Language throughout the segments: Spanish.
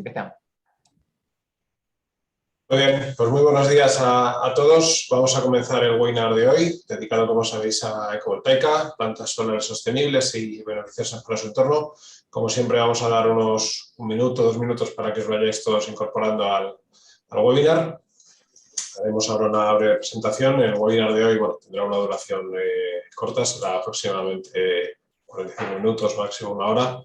Empezamos. Muy bien, pues muy buenos días a todos. Vamos a comenzar el webinar de hoy, dedicado, como sabéis, a ecovoltaica, plantas solares sostenibles y beneficiosas para su entorno. Como siempre, vamos a dar unos 1 minuto, 2 minutos para que os vayáis todos incorporando al webinar. Haremos ahora una breve presentación. El webinar de hoy tendrá una duración corta, será aproximadamente 45 minutos, máximo 1 hora.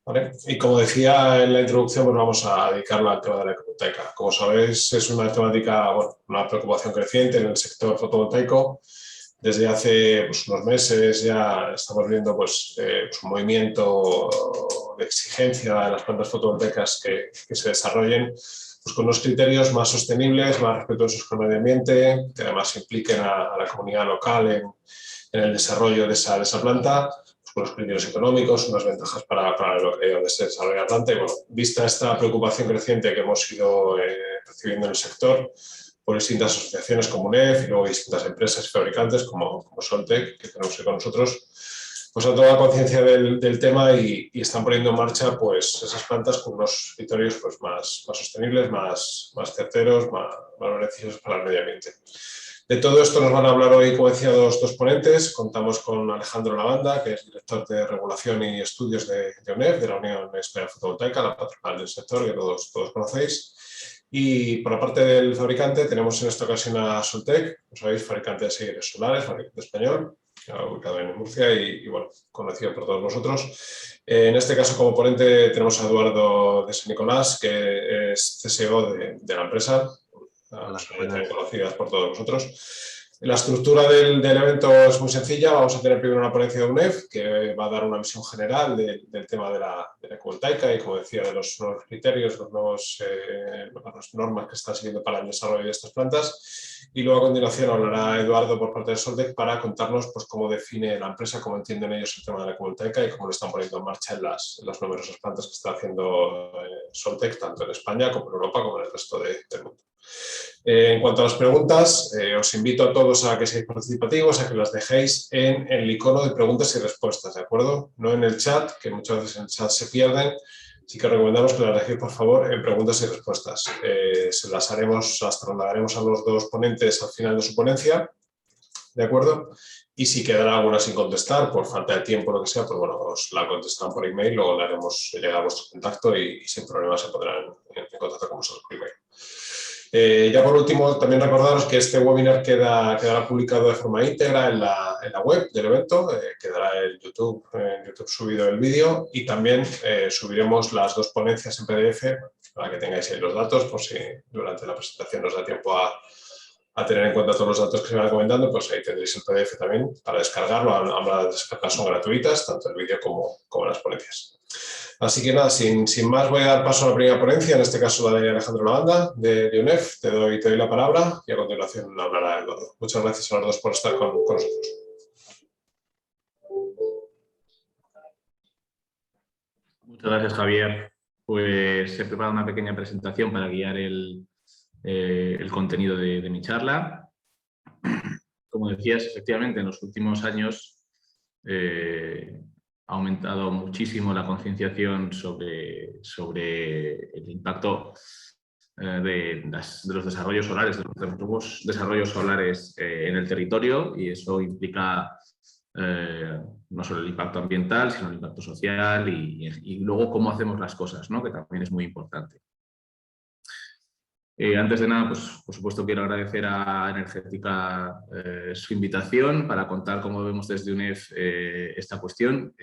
¿Vale? Y como decía en la introducción, pues vamos a dedicarla al tema de la ecovoltaica. Como sabéis, es una temática, una preocupación creciente en el sector fotovoltaico. Desde hace unos meses ya estamos viendo un movimiento de exigencia de las plantas fotovoltaicas que se desarrollen con unos criterios más sostenibles, más respetuosos con el medio ambiente, que además impliquen a la comunidad local en el desarrollo de esa planta, con los criterios económicos, unas ventajas para lo que donde se desarrolla la planta. Y vista esta preocupación creciente que hemos ido recibiendo en el sector por distintas asociaciones como UNEF y luego distintas empresas y fabricantes como Soltec, que tenemos con nosotros, pues han tomado conciencia del tema y están poniendo en marcha esas plantas con unos criterios más sostenibles, más certeros, más beneficiosos para el medio ambiente. De todo esto nos van a hablar hoy, como decía, dos ponentes. Contamos con Alejandro Lavanda, que es director de Regulación y Estudios de UNEF, de la Unión Española Fotovoltaica, la patronal del sector, que todos conocéis. Y por la parte del fabricante tenemos en esta ocasión a Soltec, como sabéis, fabricante de seguidores solares, fabricante español, ubicado en Murcia y conocido por todos vosotros. En este caso, como ponente, tenemos a Eduardo de San Nicolás, que es CSO de la empresa, conocidas por todos vosotros. La estructura del evento es muy sencilla. Vamos a tener primero una ponencia de UNEF que va a dar una visión general del tema de la ecovoltaica y, como decía, de los nuevos criterios, las normas que están siguiendo para el desarrollo de estas plantas. Y luego a continuación hablará Eduardo por parte de Soltec para contarnos cómo define la empresa, cómo entienden ellos el tema de la ecovoltaica y cómo lo están poniendo en marcha en las numerosas plantas que está haciendo Soltec, tanto en España como en Europa como en el resto del mundo. En cuanto a las preguntas, os invito a todos a que seáis participativos, a que las dejéis en el icono de preguntas y respuestas, ¿de acuerdo? No en el chat, que muchas veces en el chat se pierden. Así que recomendamos que las dejéis, por favor, en preguntas y respuestas. Se las trasladaremos a los dos ponentes al final de su ponencia, ¿de acuerdo? Y si quedará alguna sin contestar, por falta de tiempo o lo que sea, os la contestan por email, luego le haremos llegar a vuestro contacto y sin problema se pondrán en contacto con vosotros por email. Ya por último, también recordaros que este webinar quedará publicado de forma íntegra en la web del evento, quedará en YouTube subido el vídeo y también subiremos las dos ponencias en PDF para que tengáis ahí los datos, por si durante la presentación nos da tiempo a tener en cuenta todos los datos que se van comentando, pues ahí tendréis el PDF también para descargarlo. Ambas descargas son gratuitas, tanto el vídeo como las ponencias. Así que nada, sin más voy a dar paso a la primera ponencia, en este caso la de Alejandro Lavanda, de UNEF. Te doy la palabra y a continuación hablará Eduardo. Muchas gracias a los dos por estar con nosotros. Muchas gracias, Javier. Pues he preparado una pequeña presentación para guiar el contenido de mi charla. Como decías, efectivamente, en los últimos años ha aumentado muchísimo la concienciación sobre el impacto de los desarrollos solares, de los nuevos desarrollos solares en el territorio, y eso implica no solo el impacto ambiental, sino el impacto social y luego cómo hacemos las cosas, ¿no? Que también es muy importante. Antes de nada, pues, por supuesto, quiero agradecer a Energética su invitación para contar cómo vemos desde UNEF esta cuestión,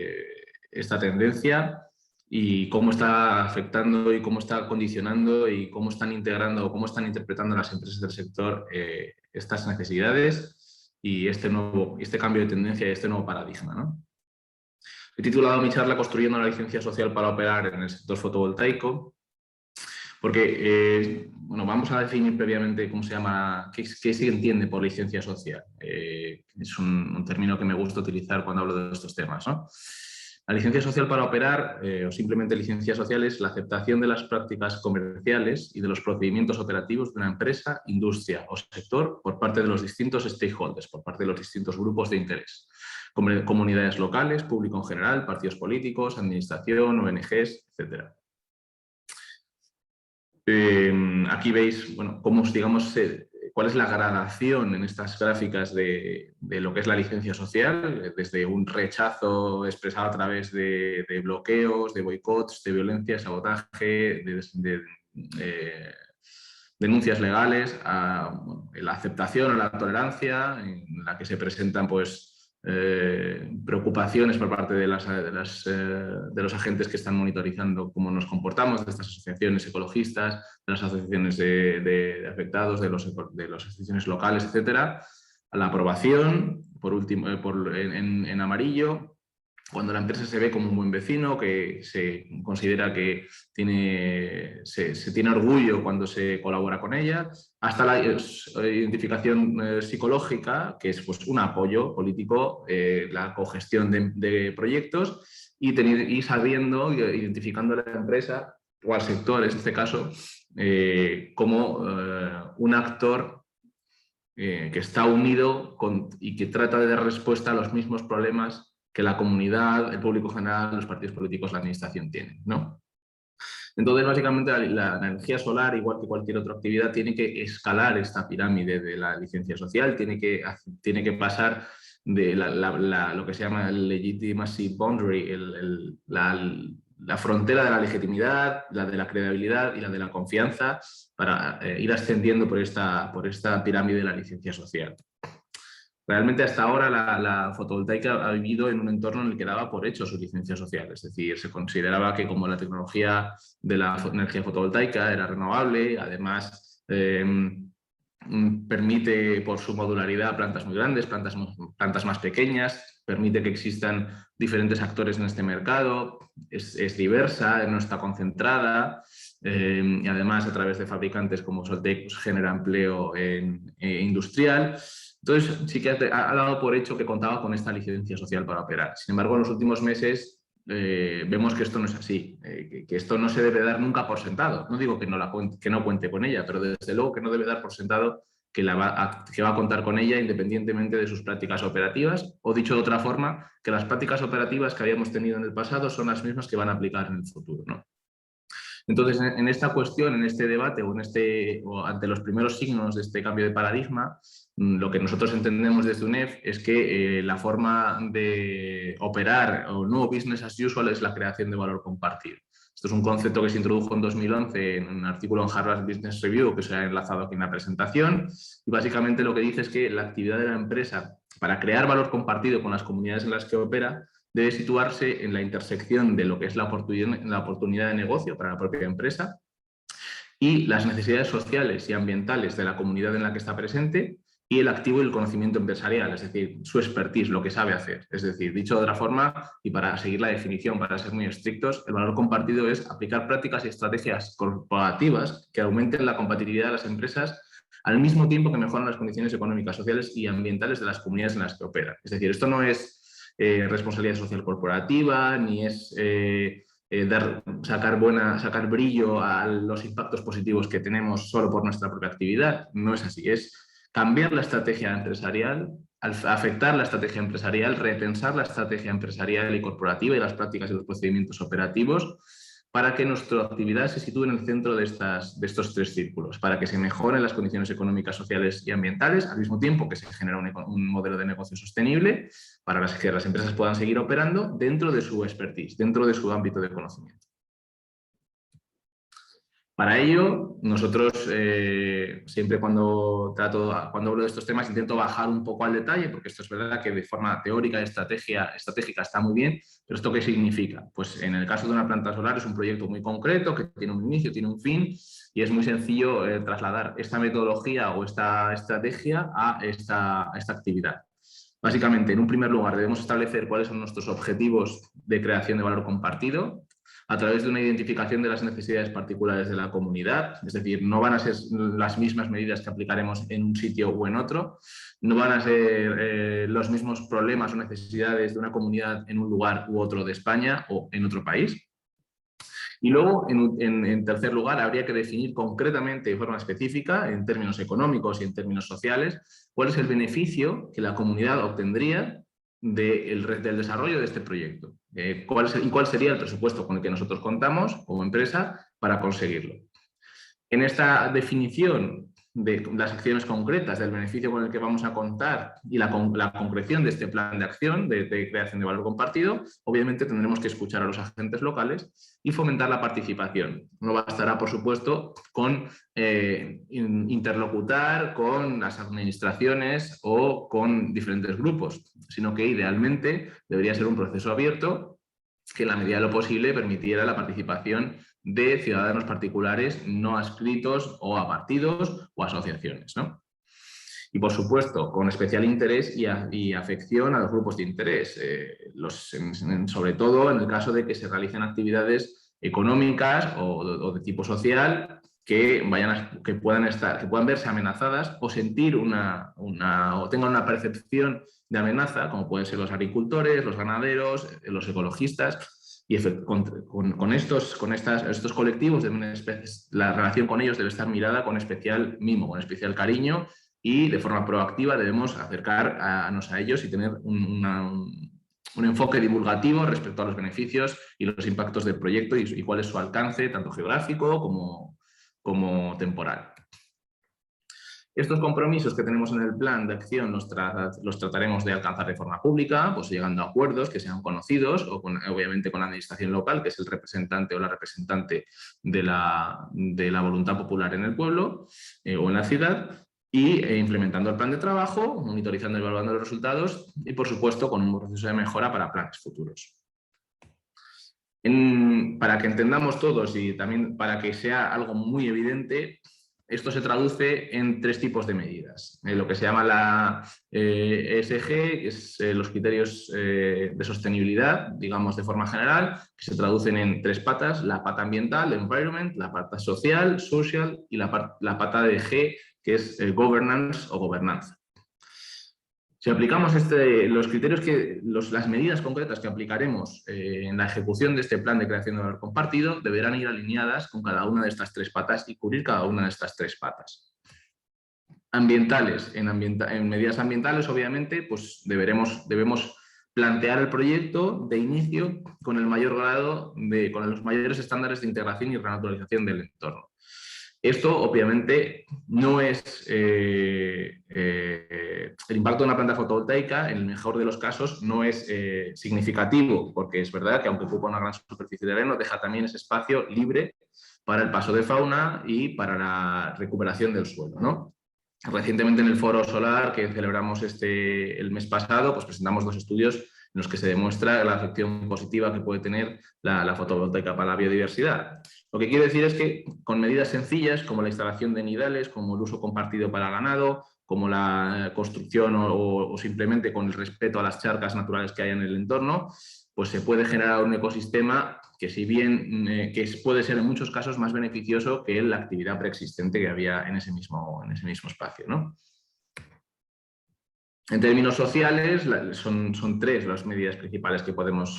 esta tendencia y cómo está afectando y cómo está condicionando y cómo están integrando o cómo están interpretando las empresas del sector estas necesidades y este cambio de tendencia y este nuevo paradigma, ¿no? He titulado mi charla Construyendo la licencia social para operar en el sector fotovoltaico, porque vamos a definir previamente cómo se llama, qué se entiende por licencia social. Es un término que me gusta utilizar cuando hablo de estos temas, ¿no? La licencia social para operar, o simplemente licencia social, es la aceptación de las prácticas comerciales y de los procedimientos operativos de una empresa, industria o sector por parte de los distintos stakeholders, por parte de los distintos grupos de interés, como comunidades locales, público en general, partidos políticos, administración, ONGs, etcétera. Aquí veis, bueno, cómo, digamos, cuál es la gradación en estas gráficas de lo que es la licencia social, desde un rechazo expresado a través de bloqueos, de boicots, de violencia, sabotaje, denuncias legales, a bueno, la aceptación o la tolerancia, en la que se presentan pues, preocupaciones por parte de los agentes que están monitorizando cómo nos comportamos, de estas asociaciones ecologistas, de las asociaciones de afectados, de las asociaciones locales, etcétera, a la aprobación, por último, en amarillo, cuando la empresa se ve como un buen vecino, que se considera que se tiene orgullo cuando se colabora con ella, hasta la identificación psicológica, que es pues, un apoyo político, la cogestión de proyectos y sabiendo, identificando a la empresa o al sector, en este caso, como un actor que está unido y que trata de dar respuesta a los mismos problemas que la comunidad, el público general, los partidos políticos, la administración tienen, ¿no? Entonces, básicamente, la energía solar, igual que cualquier otra actividad, tiene que escalar esta pirámide de la licencia social, tiene que pasar de lo que se llama el legitimacy boundary, la frontera de la legitimidad, la de la credibilidad y la de la confianza, para ir ascendiendo por esta pirámide de la licencia social. Realmente hasta ahora la fotovoltaica ha vivido en un entorno en el que daba por hecho su licencia social, es decir, se consideraba que como la tecnología de la energía fotovoltaica era renovable, además permite por su modularidad plantas muy grandes, plantas más pequeñas, permite que existan diferentes actores en este mercado, es diversa, no está concentrada y además a través de fabricantes como Soltec pues, genera empleo industrial. Entonces, sí que ha dado por hecho que contaba con esta licencia social para operar. Sin embargo, en los últimos meses vemos que esto no es así, que esto no se debe dar nunca por sentado. No digo que no cuente con ella, pero desde luego que no debe dar por sentado que va a contar con ella independientemente de sus prácticas operativas, o dicho de otra forma, que las prácticas operativas que habíamos tenido en el pasado son las mismas que van a aplicar en el futuro, ¿no? Entonces, en esta cuestión, en este debate o ante los primeros signos de este cambio de paradigma, lo que nosotros entendemos desde UNEF es que la forma de operar o nuevo business as usual es la creación de valor compartido. Esto es un concepto que se introdujo en 2011 en un artículo en Harvard Business Review que se ha enlazado aquí en la presentación y básicamente lo que dice es que la actividad de la empresa para crear valor compartido con las comunidades en las que opera debe situarse en la intersección de lo que es la oportunidad de negocio para la propia empresa y las necesidades sociales y ambientales de la comunidad en la que está presente y el activo y el conocimiento empresarial, es decir, su expertise, lo que sabe hacer. Es decir, dicho de otra forma, y para seguir la definición, para ser muy estrictos, el valor compartido es aplicar prácticas y estrategias corporativas que aumenten la competitividad de las empresas al mismo tiempo que mejoran las condiciones económicas, sociales y ambientales de las comunidades en las que operan. Es decir, esto no es responsabilidad social corporativa, ni es sacar brillo a los impactos positivos que tenemos solo por nuestra propia actividad. No es así, es cambiar la estrategia empresarial, afectar la estrategia empresarial, repensar la estrategia empresarial y corporativa y las prácticas y los procedimientos operativos para que nuestra actividad se sitúe en el centro de estos tres círculos, para que se mejoren las condiciones económicas, sociales y ambientales, al mismo tiempo que se genera un modelo de negocio sostenible para que las empresas puedan seguir operando dentro de su expertise, dentro de su ámbito de conocimiento. Para ello, nosotros siempre cuando hablo de estos temas intento bajar un poco al detalle, porque esto es verdad que de forma teórica y estratégica está muy bien, pero ¿esto qué significa? Pues en el caso de una planta solar es un proyecto muy concreto que tiene un inicio, tiene un fin y es muy sencillo trasladar esta metodología o esta estrategia a esta actividad. Básicamente, en un primer lugar, debemos establecer cuáles son nuestros objetivos de creación de valor compartido, a través de una identificación de las necesidades particulares de la comunidad, es decir, no van a ser las mismas medidas que aplicaremos en un sitio o en otro, no van a ser los mismos problemas o necesidades de una comunidad en un lugar u otro de España o en otro país. Y luego, en tercer lugar, habría que definir concretamente de forma específica, en términos económicos y en términos sociales, cuál es el beneficio que la comunidad obtendría del desarrollo de este proyecto. ¿Cuál sería el presupuesto con el que nosotros contamos como empresa para conseguirlo? En esta definición de las acciones concretas, del beneficio con el que vamos a contar y la concreción de este plan de acción de creación de valor compartido, obviamente tendremos que escuchar a los agentes locales y fomentar la participación. No bastará, por supuesto, con interlocutar con las administraciones o con diferentes grupos, sino que idealmente debería ser un proceso abierto que en la medida de lo posible permitiera la participación de ciudadanos particulares no adscritos o a partidos o asociaciones, ¿no? Y, por supuesto, con especial interés y afección a los grupos de interés, sobre todo en el caso de que se realicen actividades económicas o de tipo social que puedan verse amenazadas o sentir o tengan una percepción de amenaza, como pueden ser los agricultores, los ganaderos, los ecologistas. Y con estos colectivos, la relación con ellos debe estar mirada con especial mimo, con especial cariño, y de forma proactiva debemos acercarnos a ellos y tener un enfoque divulgativo respecto a los beneficios y los impactos del proyecto y cuál es su alcance, tanto geográfico como temporal. Estos compromisos que tenemos en el plan de acción los trataremos de alcanzar de forma pública, pues llegando a acuerdos que sean conocidos, o obviamente con la administración local, que es el representante o la representante de la voluntad popular en el pueblo o en la ciudad, y implementando el plan de trabajo, monitorizando y evaluando los resultados y, por supuesto, con un proceso de mejora para planes futuros. Para que entendamos todos y también para que sea algo muy evidente, esto se traduce en 3 tipos de medidas. Lo que se llama la ESG, que es los criterios de sostenibilidad, digamos de forma general, que se traducen en 3 patas: la pata ambiental, environment; la pata social, y la pata de G, que es governance o gobernanza. Si aplicamos los criterios las medidas concretas que aplicaremos en la ejecución de este plan de creación de valor compartido deberán ir alineadas con cada una de estas 3 patas y cubrir cada una de estas 3 patas. Ambientales. En medidas ambientales, obviamente, pues debemos plantear el proyecto de inicio con el mayor grado con los mayores estándares de integración y renaturalización del entorno. Esto, obviamente, no es el impacto de una planta fotovoltaica, en el mejor de los casos, no es significativo, porque es verdad que aunque ocupa una gran superficie de terreno, deja también ese espacio libre para el paso de fauna y para la recuperación del suelo, ¿no? Recientemente, en el Foro Solar que celebramos el mes pasado, pues presentamos 2 estudios en los que se demuestra la afección positiva que puede tener la fotovoltaica para la biodiversidad. Lo que quiero decir es que con medidas sencillas, como la instalación de nidales, como el uso compartido para ganado, como la construcción o simplemente con el respeto a las charcas naturales que hay en el entorno, pues se puede generar un ecosistema que, si bien puede ser en muchos casos más beneficioso que la actividad preexistente que había en ese mismo espacio, ¿no? En términos sociales, son 3 las medidas principales que podemos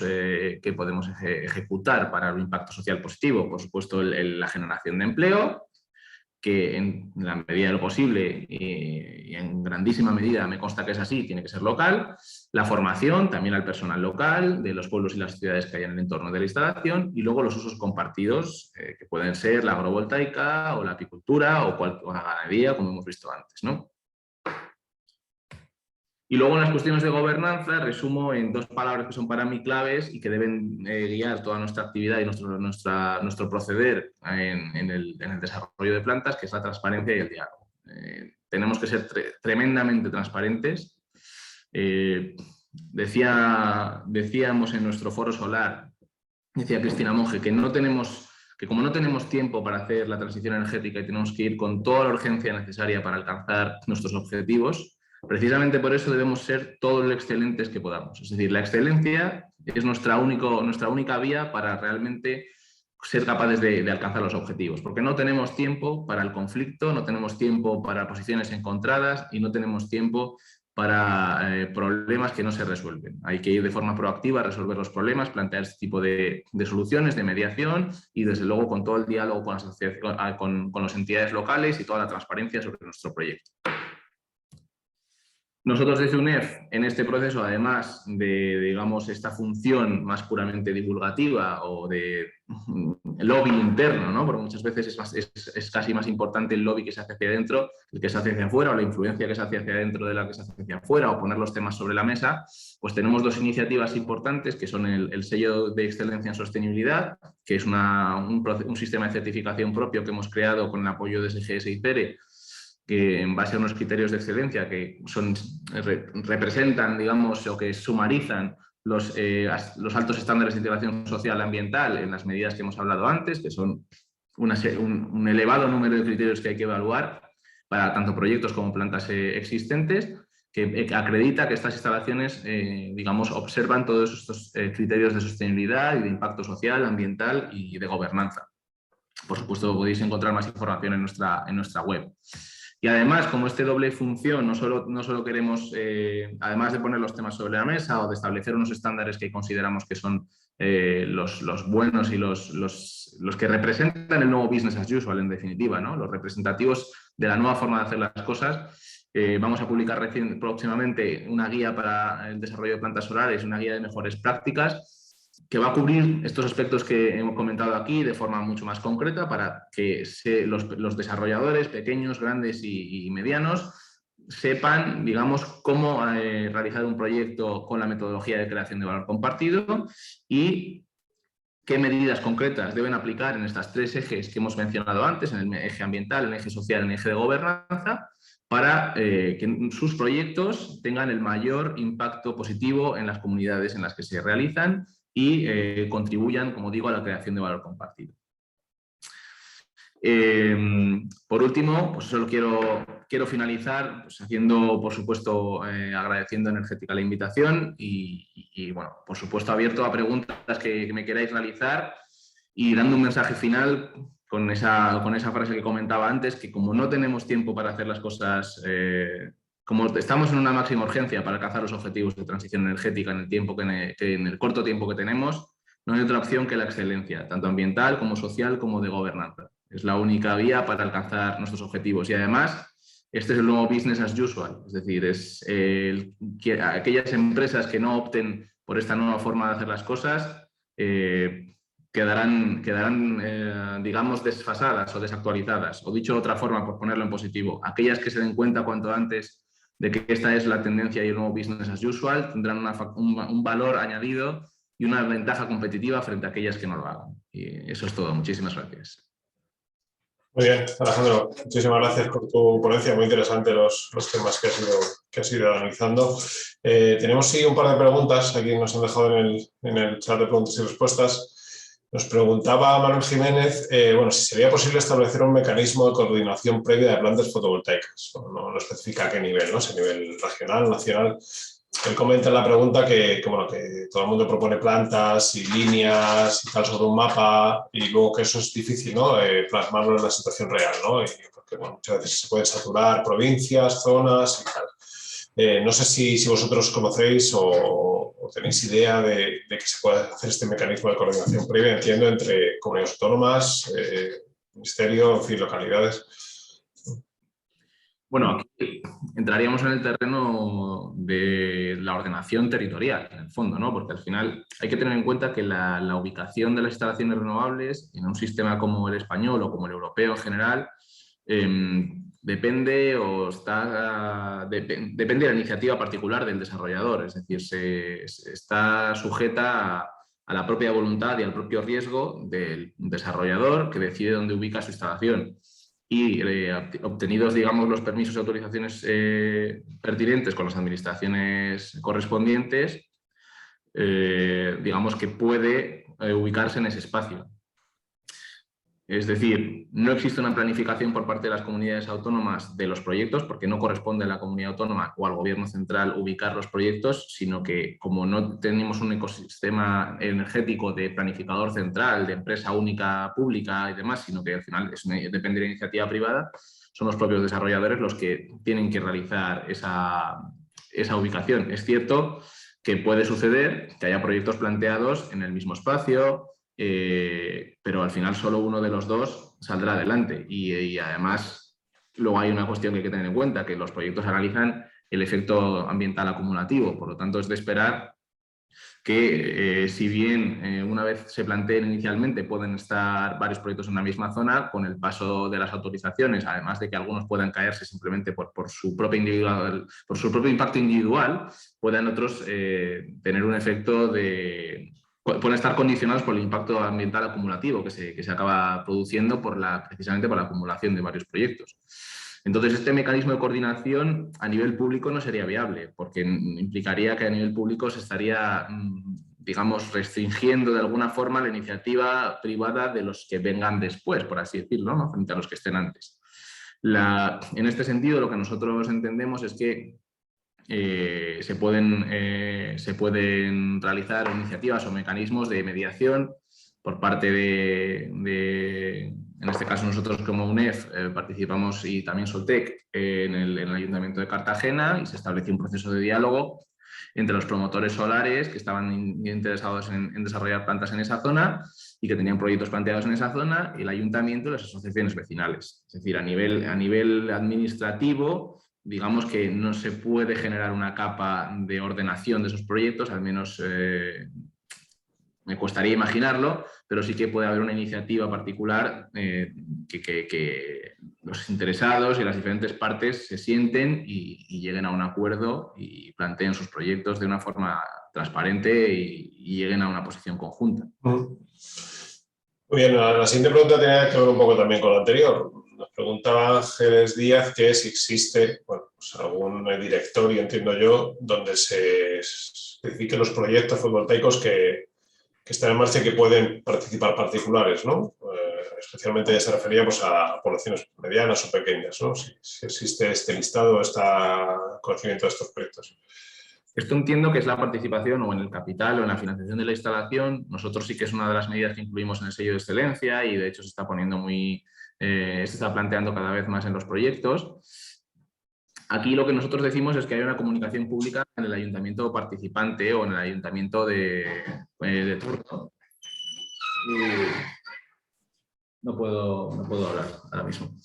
ejecutar para el impacto social positivo. Por supuesto, la generación de empleo, que en la medida de lo posible y en grandísima medida me consta que es así, tiene que ser local. La formación también al personal local de los pueblos y las ciudades que hay en el entorno de la instalación, y luego los usos compartidos, que pueden ser la agrovoltaica o la apicultura o la ganadería, como hemos visto antes, ¿no? Y luego, en las cuestiones de gobernanza, resumo en 2 palabras que son para mí claves y que deben guiar toda nuestra actividad y nuestro proceder en el desarrollo de plantas, que es la transparencia y el diálogo. Tenemos que ser tremendamente transparentes. Decíamos en nuestro foro solar, decía Cristina Monge, que como no tenemos tiempo para hacer la transición energética y tenemos que ir con toda la urgencia necesaria para alcanzar nuestros objetivos, precisamente por eso debemos ser todo lo excelentes que podamos. Es decir, la excelencia es nuestra única vía para realmente ser capaces de alcanzar los objetivos, porque no tenemos tiempo para el conflicto, no tenemos tiempo para posiciones encontradas y no tenemos tiempo para problemas que no se resuelven. Hay que ir de forma proactiva a resolver los problemas, plantear este tipo de soluciones, de mediación, y desde luego con todo el diálogo con las entidades locales y toda la transparencia sobre nuestro proyecto. Nosotros desde UNEF, en este proceso, además de, digamos, esta función más puramente divulgativa o de lobby interno, ¿no? Porque muchas veces es casi más importante el lobby que se hace hacia adentro, el que se hace hacia afuera, o la influencia que se hace hacia adentro de la que se hace hacia afuera, o poner los temas sobre la mesa, pues tenemos dos iniciativas importantes, que son el sello de excelencia en sostenibilidad, que es un sistema de certificación propio que hemos creado con el apoyo de SGS y CERE, que en base a unos criterios de excelencia que representan, digamos, o que sumarizan los altos estándares de integración social ambiental en las medidas que hemos hablado antes, que son un elevado número de criterios que hay que evaluar para tanto proyectos como plantas existentes, que acredita que estas instalaciones, digamos, observan todos estos criterios de sostenibilidad y de impacto social, ambiental y de gobernanza. Por supuesto, podéis encontrar más información en nuestra web. Y además, como este doble función, no solo queremos, además de poner los temas sobre la mesa o de establecer unos estándares que consideramos que son los buenos y los que representan el nuevo business as usual, en definitiva, ¿no? Los representativos de la nueva forma de hacer las cosas. Vamos a publicar próximamente una guía para el desarrollo de plantas solares, una guía de mejores prácticas, que va a cubrir estos aspectos que hemos comentado aquí de forma mucho más concreta para que los desarrolladores pequeños, grandes y medianos sepan, digamos, cómo realizar un proyecto con la metodología de creación de valor compartido y qué medidas concretas deben aplicar en estos tres ejes que hemos mencionado antes, en el eje ambiental, en el eje social, en el eje de gobernanza, para que sus proyectos tengan el mayor impacto positivo en las comunidades en las que se realizan y contribuyan, como digo, a la creación de valor compartido. Por último, pues solo quiero finalizar pues haciendo, por supuesto, agradeciendo a Energética la invitación y, bueno, por supuesto, abierto a preguntas que me queráis realizar y dando un mensaje final con esa frase que comentaba antes, que como no tenemos tiempo para hacer las cosas, como estamos en una máxima urgencia para alcanzar los objetivos de transición energética en el corto tiempo que tenemos, no hay otra opción que la excelencia, tanto ambiental como social como de gobernanza. Es la única vía para alcanzar nuestros objetivos y además este es el nuevo business as usual, es decir, aquellas empresas que no opten por esta nueva forma de hacer las cosas quedarán digamos, desfasadas o desactualizadas, o dicho de otra forma, por ponerlo en positivo, aquellas que se den cuenta cuanto antes de que esta es la tendencia y el nuevo business as usual tendrán un valor añadido y una ventaja competitiva frente a aquellas que no lo hagan. Y eso es todo. Muchísimas gracias. Muy bien, Alejandro, muchísimas gracias por tu ponencia, muy interesante los temas que has ido analizando. Tenemos sí un par de preguntas aquí nos han dejado en el chat de preguntas y respuestas. Nos preguntaba Manuel Jiménez, bueno, si sería posible establecer un mecanismo de coordinación previa de plantas fotovoltaicas. Bueno, no especifica a qué nivel, ¿no? Si a nivel regional, nacional. Él comenta en la pregunta que todo el mundo propone plantas y líneas y tal sobre un mapa y luego que eso es difícil, ¿no? Plasmarlo en la situación real, ¿no? Porque bueno, muchas veces se pueden saturar provincias, zonas y tal. No sé si vosotros conocéis o tenéis idea de que se puede hacer este mecanismo de coordinación previa, entiendo, entre comunidades autónomas, ministerio, en fin, localidades. Bueno, aquí entraríamos en el terreno de la ordenación territorial, en el fondo, ¿no? Porque al final hay que tener en cuenta que la ubicación de las instalaciones renovables en un sistema como el español o como el europeo en general depende de la iniciativa particular del desarrollador, es decir, está sujeta a la propia voluntad y al propio riesgo del desarrollador que decide dónde ubica su instalación. Y obtenidos, digamos, los permisos y autorizaciones pertinentes con las administraciones correspondientes, digamos que puede ubicarse en ese espacio. Es decir, no existe una planificación por parte de las comunidades autónomas de los proyectos porque no corresponde a la comunidad autónoma o al gobierno central ubicar los proyectos, sino que como no tenemos un ecosistema energético de planificador central, de empresa única pública y demás, sino que al final depende de la iniciativa privada, son los propios desarrolladores los que tienen que realizar esa ubicación. Es cierto que puede suceder que haya proyectos planteados en el mismo espacio, pero al final solo uno de los dos saldrá adelante y además luego hay una cuestión que hay que tener en cuenta, que los proyectos se realizan el efecto ambiental acumulativo. Por lo tanto, es de esperar que si bien una vez se planteen inicialmente pueden estar varios proyectos en la misma zona, con el paso de las autorizaciones, además de que algunos puedan caerse simplemente por su propio impacto individual, puedan otros tener un efecto pueden estar condicionados por el impacto ambiental acumulativo que se acaba produciendo precisamente por la acumulación de varios proyectos. Entonces, este mecanismo de coordinación a nivel público no sería viable, porque implicaría que a nivel público se estaría, digamos, restringiendo de alguna forma la iniciativa privada de los que vengan después, por así decirlo, ¿no? Frente a los que estén antes. En este sentido, lo que nosotros entendemos es que se pueden realizar iniciativas o mecanismos de mediación por parte en este caso nosotros como UNEF participamos y también Soltec en el Ayuntamiento de Cartagena, y se estableció un proceso de diálogo entre los promotores solares que estaban interesados en desarrollar plantas en esa zona y que tenían proyectos planteados en esa zona, y el ayuntamiento y las asociaciones vecinales. Es decir, a nivel administrativo, digamos que no se puede generar una capa de ordenación de esos proyectos, al menos me costaría imaginarlo, pero sí que puede haber una iniciativa particular que los interesados y las diferentes partes se sienten y lleguen a un acuerdo y planteen sus proyectos de una forma transparente y lleguen a una posición conjunta. Muy bien, la siguiente pregunta tiene que ver un poco también con la anterior. Nos preguntaba Ángeles Díaz que si existe pues algún directorio, entiendo yo, donde se especifiquen los proyectos fotovoltaicos que están en marcha y que pueden participar particulares, ¿no? Especialmente se refería pues, a poblaciones medianas o pequeñas, ¿no? Si existe este listado, este conocimiento de estos proyectos. Esto entiendo que es la participación o en el capital o en la financiación de la instalación. Nosotros sí que es una de las medidas que incluimos en el sello de excelencia y de hecho se está poniendo se está planteando cada vez más en los proyectos. Aquí lo que nosotros decimos es que hay una comunicación pública en el ayuntamiento participante o en el ayuntamiento de turno. No puedo hablar ahora mismo.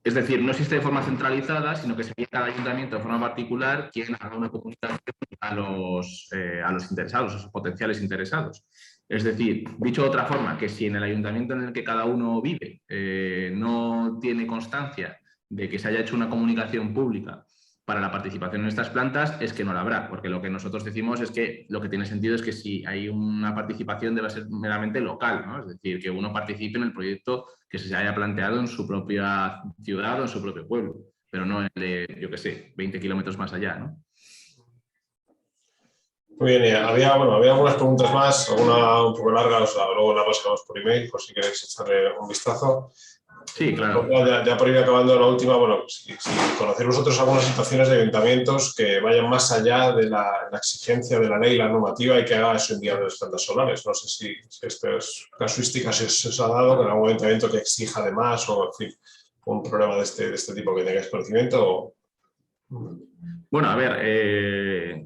Es decir, no existe de forma centralizada, sino que sería cada ayuntamiento de forma particular quien haga una comunicación a los interesados, a sus potenciales interesados. Es decir, dicho de otra forma, que si en el ayuntamiento en el que cada uno vive no tiene constancia de que se haya hecho una comunicación pública para la participación en estas plantas, es que no la habrá, porque lo que nosotros decimos es que lo que tiene sentido es que si hay una participación debe ser meramente local, ¿no? Es decir, que uno participe en el proyecto que se haya planteado en su propia ciudad o en su propio pueblo, pero no en el de, yo qué sé, 20 kilómetros más allá, ¿no? Muy bien, había algunas preguntas más, alguna un poco larga, luego la pasamos por email, por si queréis echarle un vistazo. Sí, claro. Ya por ir acabando la última, bueno, si conocéis vosotros algunas situaciones de ayuntamientos que vayan más allá de la exigencia de la ley, la normativa, y que haga eso enviado de las plantas solares. No sé si esto es casuística, si se os ha dado con algún ayuntamiento que exija además, o en fin, un problema de este tipo que tengáis conocimiento. Bueno, a ver,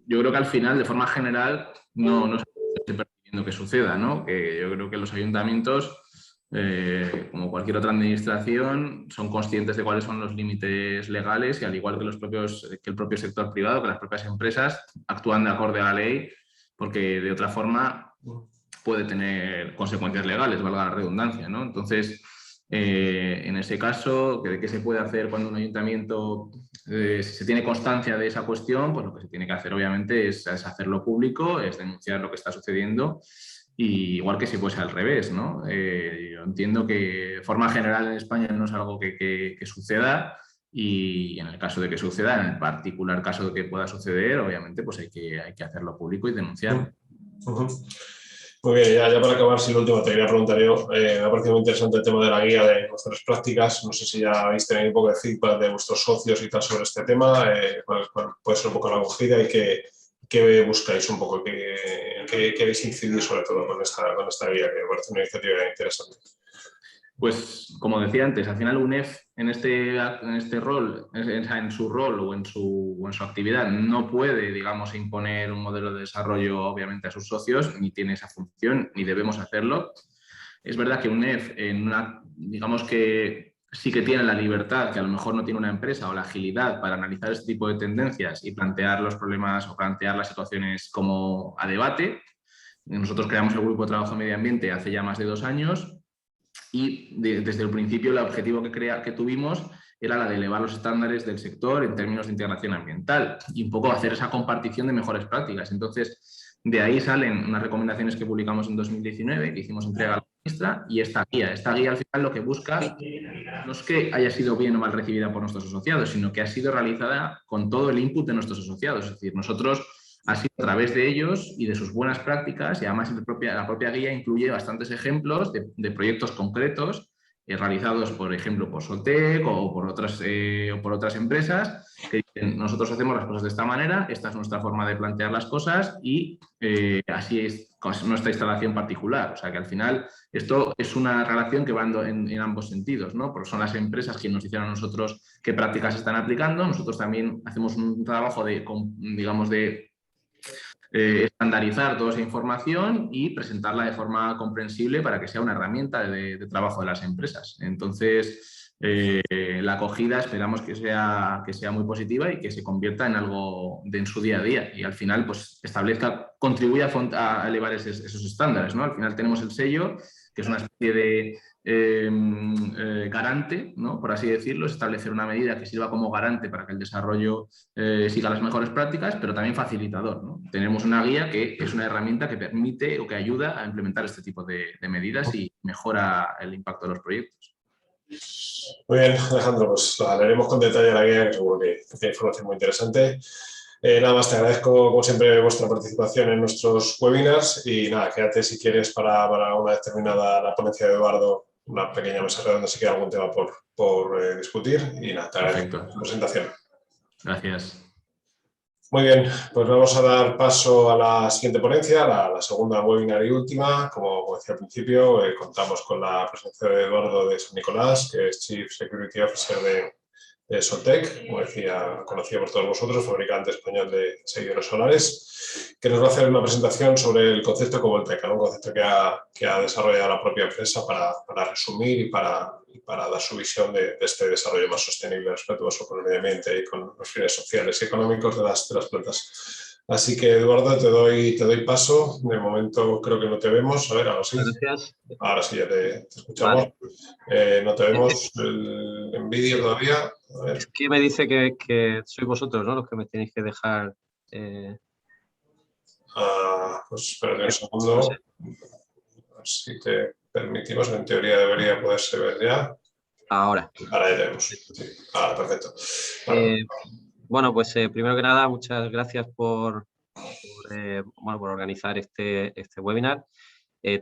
yo creo que al final, de forma general, no se está permitiendo que suceda, ¿no? Que yo creo que los ayuntamientos, como cualquier otra administración, son conscientes de cuáles son los límites legales y al igual que el propio sector privado, que las propias empresas actúan de acorde a la ley, porque de otra forma puede tener consecuencias legales, valga la redundancia, ¿no? Entonces, en ese caso, ¿qué se puede hacer cuando un ayuntamiento, si se tiene constancia de esa cuestión? Pues lo que se tiene que hacer obviamente es hacerlo público, es denunciar lo que está sucediendo, y igual que si fuese al revés, ¿no? Yo entiendo que de forma general en España no es algo que suceda, y en el caso de que suceda, en el particular caso de que pueda suceder, obviamente pues hay que hacerlo público y denunciarlo. Muy bien, ya para acabar, si lo último te quería preguntar yo, me ha parecido muy interesante el tema de la guía de vuestras prácticas. No sé si ya habéis tenido un poco de feedback de vuestros socios y tal sobre este tema, cuál puede ser un poco la acogida y qué buscáis un poco, qué queréis incidir sobre todo con esta guía, que me parece una iniciativa interesante. Pues, como decía antes, al final UNEF en este rol, en su rol o en su actividad, no puede, digamos, imponer un modelo de desarrollo, obviamente, a sus socios, ni tiene esa función, ni debemos hacerlo. Es verdad que UNEF, digamos que sí que tiene la libertad que a lo mejor no tiene una empresa, o la agilidad para analizar este tipo de tendencias y plantear los problemas o plantear las situaciones como a debate. Nosotros creamos el Grupo de Trabajo Medio Ambiente hace ya más de 2 años y desde el principio el objetivo que tuvimos era la de elevar los estándares del sector en términos de integración ambiental y un poco hacer esa compartición de mejores prácticas. Entonces, de ahí salen unas recomendaciones que publicamos en 2019, que hicimos entrega a la ministra, y esta guía. Esta guía al final lo que busca no es que haya sido bien o mal recibida por nuestros asociados, sino que ha sido realizada con todo el input de nuestros asociados. Es decir, nosotros ha sido a través de ellos y de sus buenas prácticas, y además la propia guía incluye bastantes ejemplos de proyectos concretos realizados, por ejemplo, por Soltec o por otras empresas, que dicen, nosotros hacemos las cosas de esta manera, esta es nuestra forma de plantear las cosas y así es nuestra instalación particular. O sea que al final esto es una relación que va en ambos sentidos, ¿no? Porque son las empresas quienes nos dicen a nosotros qué prácticas están aplicando, nosotros también hacemos un trabajo digamos, de estandarizar toda esa información y presentarla de forma comprensible para que sea una herramienta de trabajo de las empresas. Entonces, la acogida esperamos que sea muy positiva y que se convierta en algo en su día a día y al final pues contribuya a elevar esos estándares, ¿no? Al final tenemos el sello, que es una especie de garante, ¿no? Por así decirlo, establecer una medida que sirva como garante para que el desarrollo siga las mejores prácticas, pero también facilitador, ¿no? Tenemos una guía que es una herramienta que permite o que ayuda a implementar este tipo de medidas y mejora el impacto de los proyectos. Muy bien, Alejandro, pues la leeremos con detalle la guía, que seguro que tiene información muy interesante. Nada más, te agradezco como siempre vuestra participación en nuestros webinars y nada, quédate si quieres para una vez terminada la ponencia de Eduardo, una pequeña mesa redonda si queda algún tema por discutir y nada, te agradezco tu presentación. Gracias. Muy bien, pues vamos a dar paso a la siguiente ponencia, la segunda webinar y última. Como decía al principio, contamos con la presencia de Eduardo de San Nicolás, que es Chief Security Officer de Soltec, como decía, conocido por todos vosotros, fabricante español de seguidores solares, que nos va a hacer una presentación sobre el concepto ecovoltaica, ¿no? Un concepto que ha desarrollado la propia empresa para resumir y para dar su visión de este desarrollo más sostenible, respetuoso con el medio ambiente y con los fines sociales y económicos de las plantas. Así que, Eduardo, te doy paso. De momento creo que no te vemos. A ver, ahora sí. Gracias. Ahora sí, ya te escuchamos. Vale. No te vemos en vídeo todavía. A ver. Aquí me dice que sois vosotros, ¿no?, los que me tenéis que dejar... Pues espérate un segundo. A ver si te permitimos. En teoría debería poderse ver ya. Ahora. Ahora ya tenemos. Sí. Perfecto. Vale. Bueno, pues primero que nada, muchas gracias por organizar este webinar.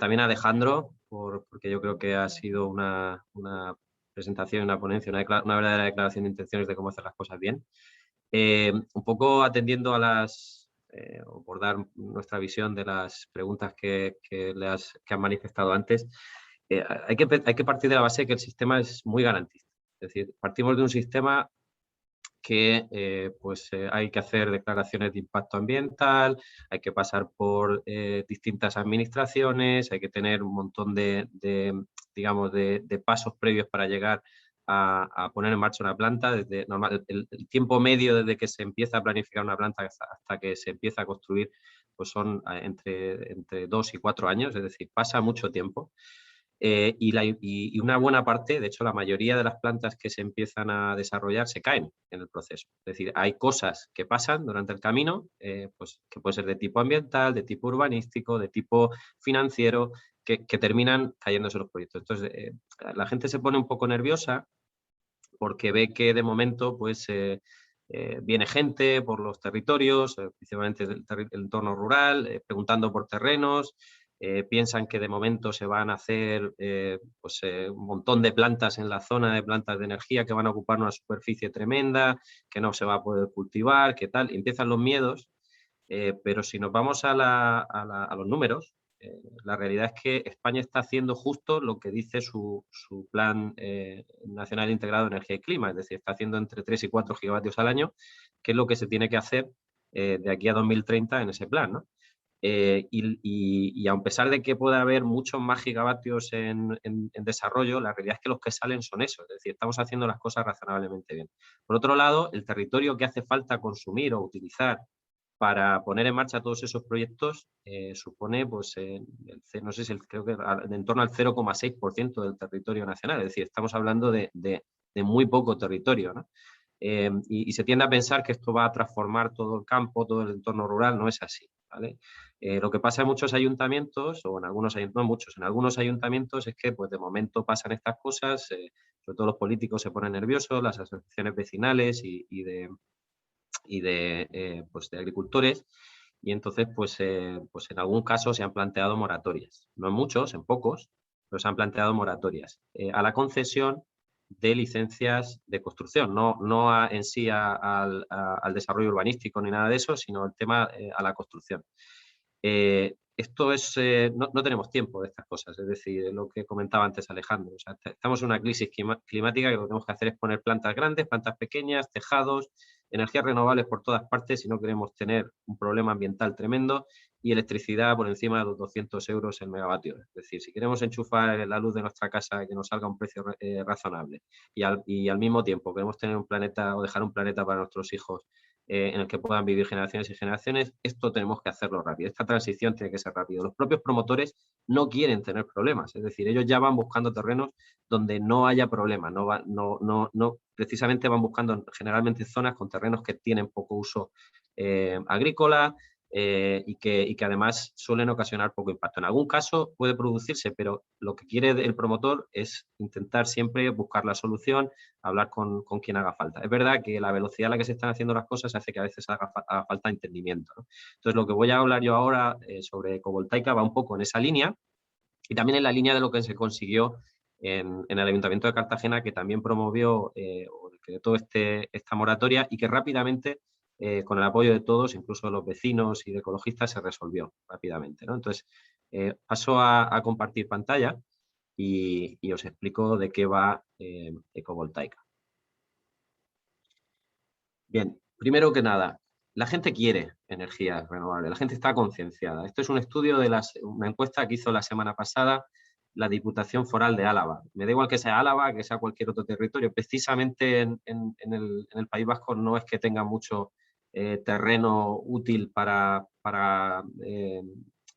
También a Alejandro, porque yo creo que ha sido una presentación, una ponencia, una verdadera declaración de intenciones de cómo hacer las cosas bien. Un poco atendiendo a o por dar nuestra visión de las preguntas que han manifestado antes, hay que partir de la base de que el sistema es muy garantista. Es decir, partimos de un sistema que hay que hacer declaraciones de impacto ambiental, hay que pasar por distintas administraciones, hay que tener un montón de pasos previos para llegar a poner en marcha una planta. Desde el tiempo medio desde que se empieza a planificar una planta hasta que se empieza a construir, pues son entre 2 y 4 años, es decir, pasa mucho tiempo. Y una buena parte, de hecho la mayoría de las plantas que se empiezan a desarrollar se caen en el proceso. Es decir, hay cosas que pasan durante el camino, pues, que puede ser de tipo ambiental, de tipo urbanístico, de tipo financiero, que terminan cayéndose los proyectos. Entonces, la gente se pone un poco nerviosa porque ve que de momento pues, viene gente por los territorios, principalmente del entorno rural, preguntando por terrenos. Piensan que de momento se van a hacer un montón de plantas en la zona de plantas de energía que van a ocupar una superficie tremenda, que no se va a poder cultivar, que tal. Empiezan los miedos, pero si nos vamos a los números, la realidad es que España está haciendo justo lo que dice su Plan Nacional Integrado de Energía y Clima, es decir, está haciendo entre 3 y 4 gigavatios al año, que es lo que se tiene que hacer de aquí a 2030 en ese plan, ¿no? Y a pesar de que pueda haber muchos más gigavatios en desarrollo, la realidad es que los que salen son esos, es decir, estamos haciendo las cosas razonablemente bien. Por otro lado, el territorio que hace falta consumir o utilizar para poner en marcha todos esos proyectos supone, pues, no sé si creo que en torno al 0,6% del territorio nacional, es decir, estamos hablando de muy poco territorio, ¿no? Y se tiende a pensar que esto va a transformar todo el campo, todo el entorno rural, no es así, ¿vale? Lo que pasa en muchos ayuntamientos, o en algunos ayuntamientos, no muchos, en algunos ayuntamientos es que pues de momento pasan estas cosas, sobre todo los políticos se ponen nerviosos, las asociaciones vecinales pues de agricultores, y entonces pues en algún caso se han planteado moratorias, no en muchos, en pocos, pero se han planteado moratorias a la concesión de licencias de construcción, no en sí al desarrollo urbanístico ni nada de eso, sino el tema a la construcción. Esto es, no tenemos tiempo de estas cosas, es decir, lo que comentaba antes Alejandro. O sea, estamos en una crisis climática que lo que tenemos que hacer es poner plantas grandes, plantas pequeñas, tejados, energías renovables por todas partes si no queremos tener un problema ambiental tremendo, y electricidad por encima de los 200 euros el megavatio. Es decir, si queremos enchufar la luz de nuestra casa que nos salga a un precio razonable y al mismo tiempo queremos tener un planeta o dejar un planeta para nuestros hijos en el que puedan vivir generaciones y generaciones, esto tenemos que hacerlo rápido. Esta transición tiene que ser rápido. Los propios promotores no quieren tener problemas, es decir, ellos ya van buscando terrenos donde no haya problemas, precisamente van buscando generalmente zonas con terrenos que tienen poco uso agrícola, y que además suelen ocasionar poco impacto. En algún caso puede producirse, pero lo que quiere el promotor es intentar siempre buscar la solución, hablar con quien haga falta. Es verdad que la velocidad a la que se están haciendo las cosas hace que a veces haga falta entendimiento, ¿no? Entonces, lo que voy a hablar yo ahora sobre ecovoltaica va un poco en esa línea, y también en la línea de lo que se consiguió en el Ayuntamiento de Cartagena, que también promovió o decretó esta moratoria, y que rápidamente, con el apoyo de todos, incluso de los vecinos y de ecologistas, se resolvió rápidamente, ¿no? Entonces, paso a compartir pantalla y os explico de qué va ecovoltaica. Bien, primero que nada, la gente quiere energía renovable, la gente está concienciada. Esto es un estudio de una encuesta que hizo la semana pasada la Diputación Foral de Álava. Me da igual que sea Álava, que sea cualquier otro territorio. Precisamente en el País Vasco no es que tenga mucho terreno útil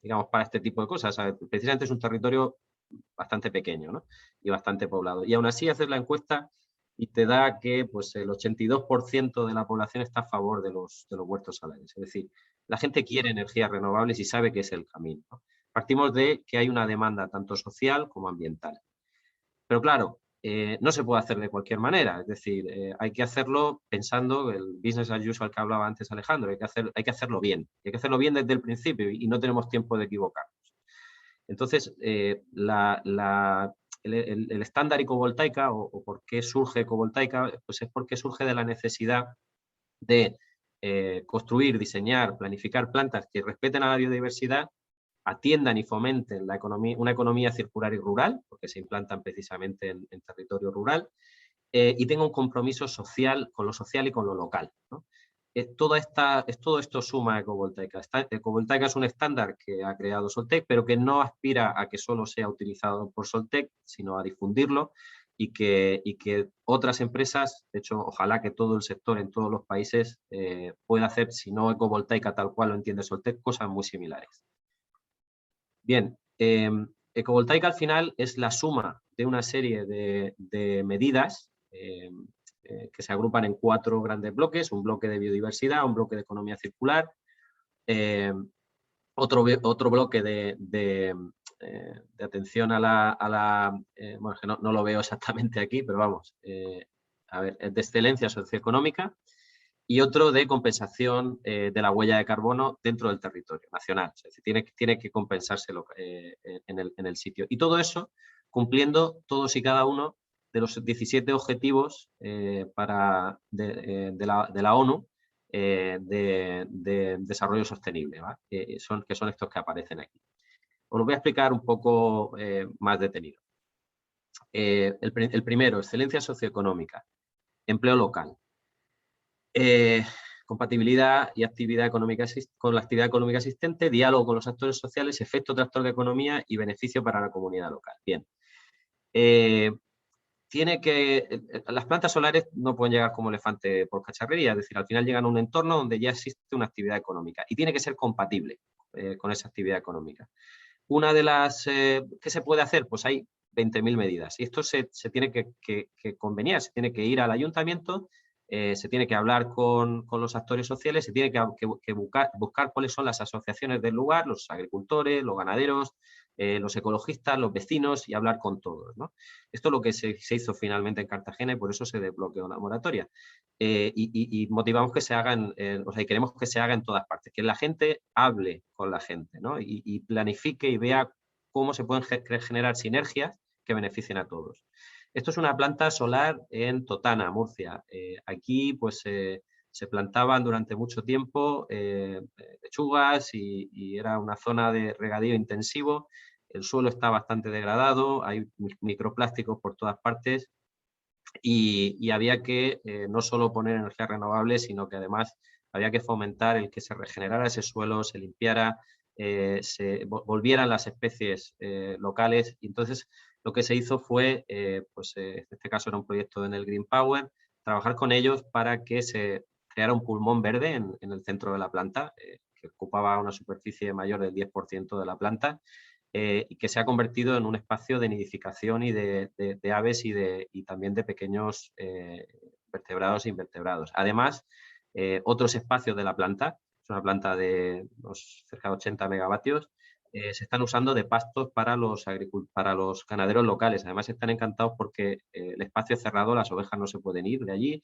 digamos, para este tipo de cosas. ¿Sabes? Precisamente es un territorio bastante pequeño, ¿no? Y bastante poblado. Y aún así haces la encuesta y te da que pues, el 82% de la población está a favor de los huertos solares. Es decir, la gente quiere energías renovables y sabe que es el camino, ¿no? Partimos de que hay una demanda tanto social como ambiental. Pero claro, no se puede hacer de cualquier manera. Es decir, hay que hacerlo pensando el business as usual que hablaba antes Alejandro. Hay que hacerlo bien. Hay que hacerlo bien desde el principio y no tenemos tiempo de equivocarnos. Entonces, el estándar ecovoltaica o por qué surge ecovoltaica, pues es porque surge de la necesidad de construir, diseñar, planificar plantas que respeten a la biodiversidad, atiendan y fomenten una economía circular y rural, porque se implantan precisamente en territorio rural, y tenga un compromiso social con lo social y con lo local, ¿no? Todo esto suma a ecovoltaica. Ecovoltaica es un estándar que ha creado Soltec, pero que no aspira a que solo sea utilizado por Soltec, sino a difundirlo y que otras empresas, de hecho, ojalá que todo el sector en todos los países pueda hacer, si no ecovoltaica tal cual lo entiende Soltec, cosas muy similares. Bien, ecovoltaica al final es la suma de una serie de medidas que se agrupan en 4 grandes bloques: un bloque de biodiversidad, un bloque de economía circular, otro bloque de atención a la bueno, que no lo veo exactamente aquí, pero vamos, a ver, de excelencia socioeconómica, y otro de compensación de la huella de carbono dentro del territorio nacional. Es decir, tiene que compensárselo en el sitio. Y todo eso cumpliendo todos y cada uno de los 17 objetivos de la ONU de desarrollo sostenible, ¿vale? que son estos que aparecen aquí. Os lo voy a explicar un poco más detenido. El primero, excelencia socioeconómica, empleo local. compatibilidad y actividad económica con la actividad económica existente, diálogo con los actores sociales, efecto tractor de economía y beneficio para la comunidad local. Bien. Las plantas solares no pueden llegar como elefante por cacharrería, es decir, al final llegan a un entorno donde ya existe una actividad económica y tiene que ser compatible con esa actividad económica. Una de las ¿qué se puede hacer? Pues hay 20.000 medidas y esto se tiene que conveniar, se tiene que ir al ayuntamiento, se tiene que hablar con los actores sociales, se tiene que buscar cuáles son las asociaciones del lugar, los agricultores, los ganaderos, los ecologistas, los vecinos y hablar con todos, ¿no? Esto es lo que se hizo finalmente en Cartagena y por eso se desbloqueó la moratoria. Y motivamos que se hagan, y queremos que se haga en todas partes, que la gente hable con la gente, ¿no? Y planifique y vea cómo se pueden generar sinergias que beneficien a todos. Esto es una planta solar en Totana, Murcia. Aquí pues se plantaban durante mucho tiempo lechugas y era una zona de regadío intensivo. El suelo está bastante degradado, hay microplásticos por todas partes y había que no solo poner energías renovables, sino que además había que fomentar el que se regenerara ese suelo, se limpiara, se volvieran las especies locales. Y entonces lo que se hizo fue, en este caso era un proyecto en el Green Power, trabajar con ellos para que se creara un pulmón verde en el centro de la planta, que ocupaba una superficie mayor del 10% de la planta, y que se ha convertido en un espacio de nidificación y de aves y también de pequeños vertebrados e invertebrados. Además, otros espacios de la planta, es una planta de cerca de 80 megavatios, se están usando de pastos para los ganaderos locales. Además, están encantados porque el espacio es cerrado, las ovejas no se pueden ir de allí,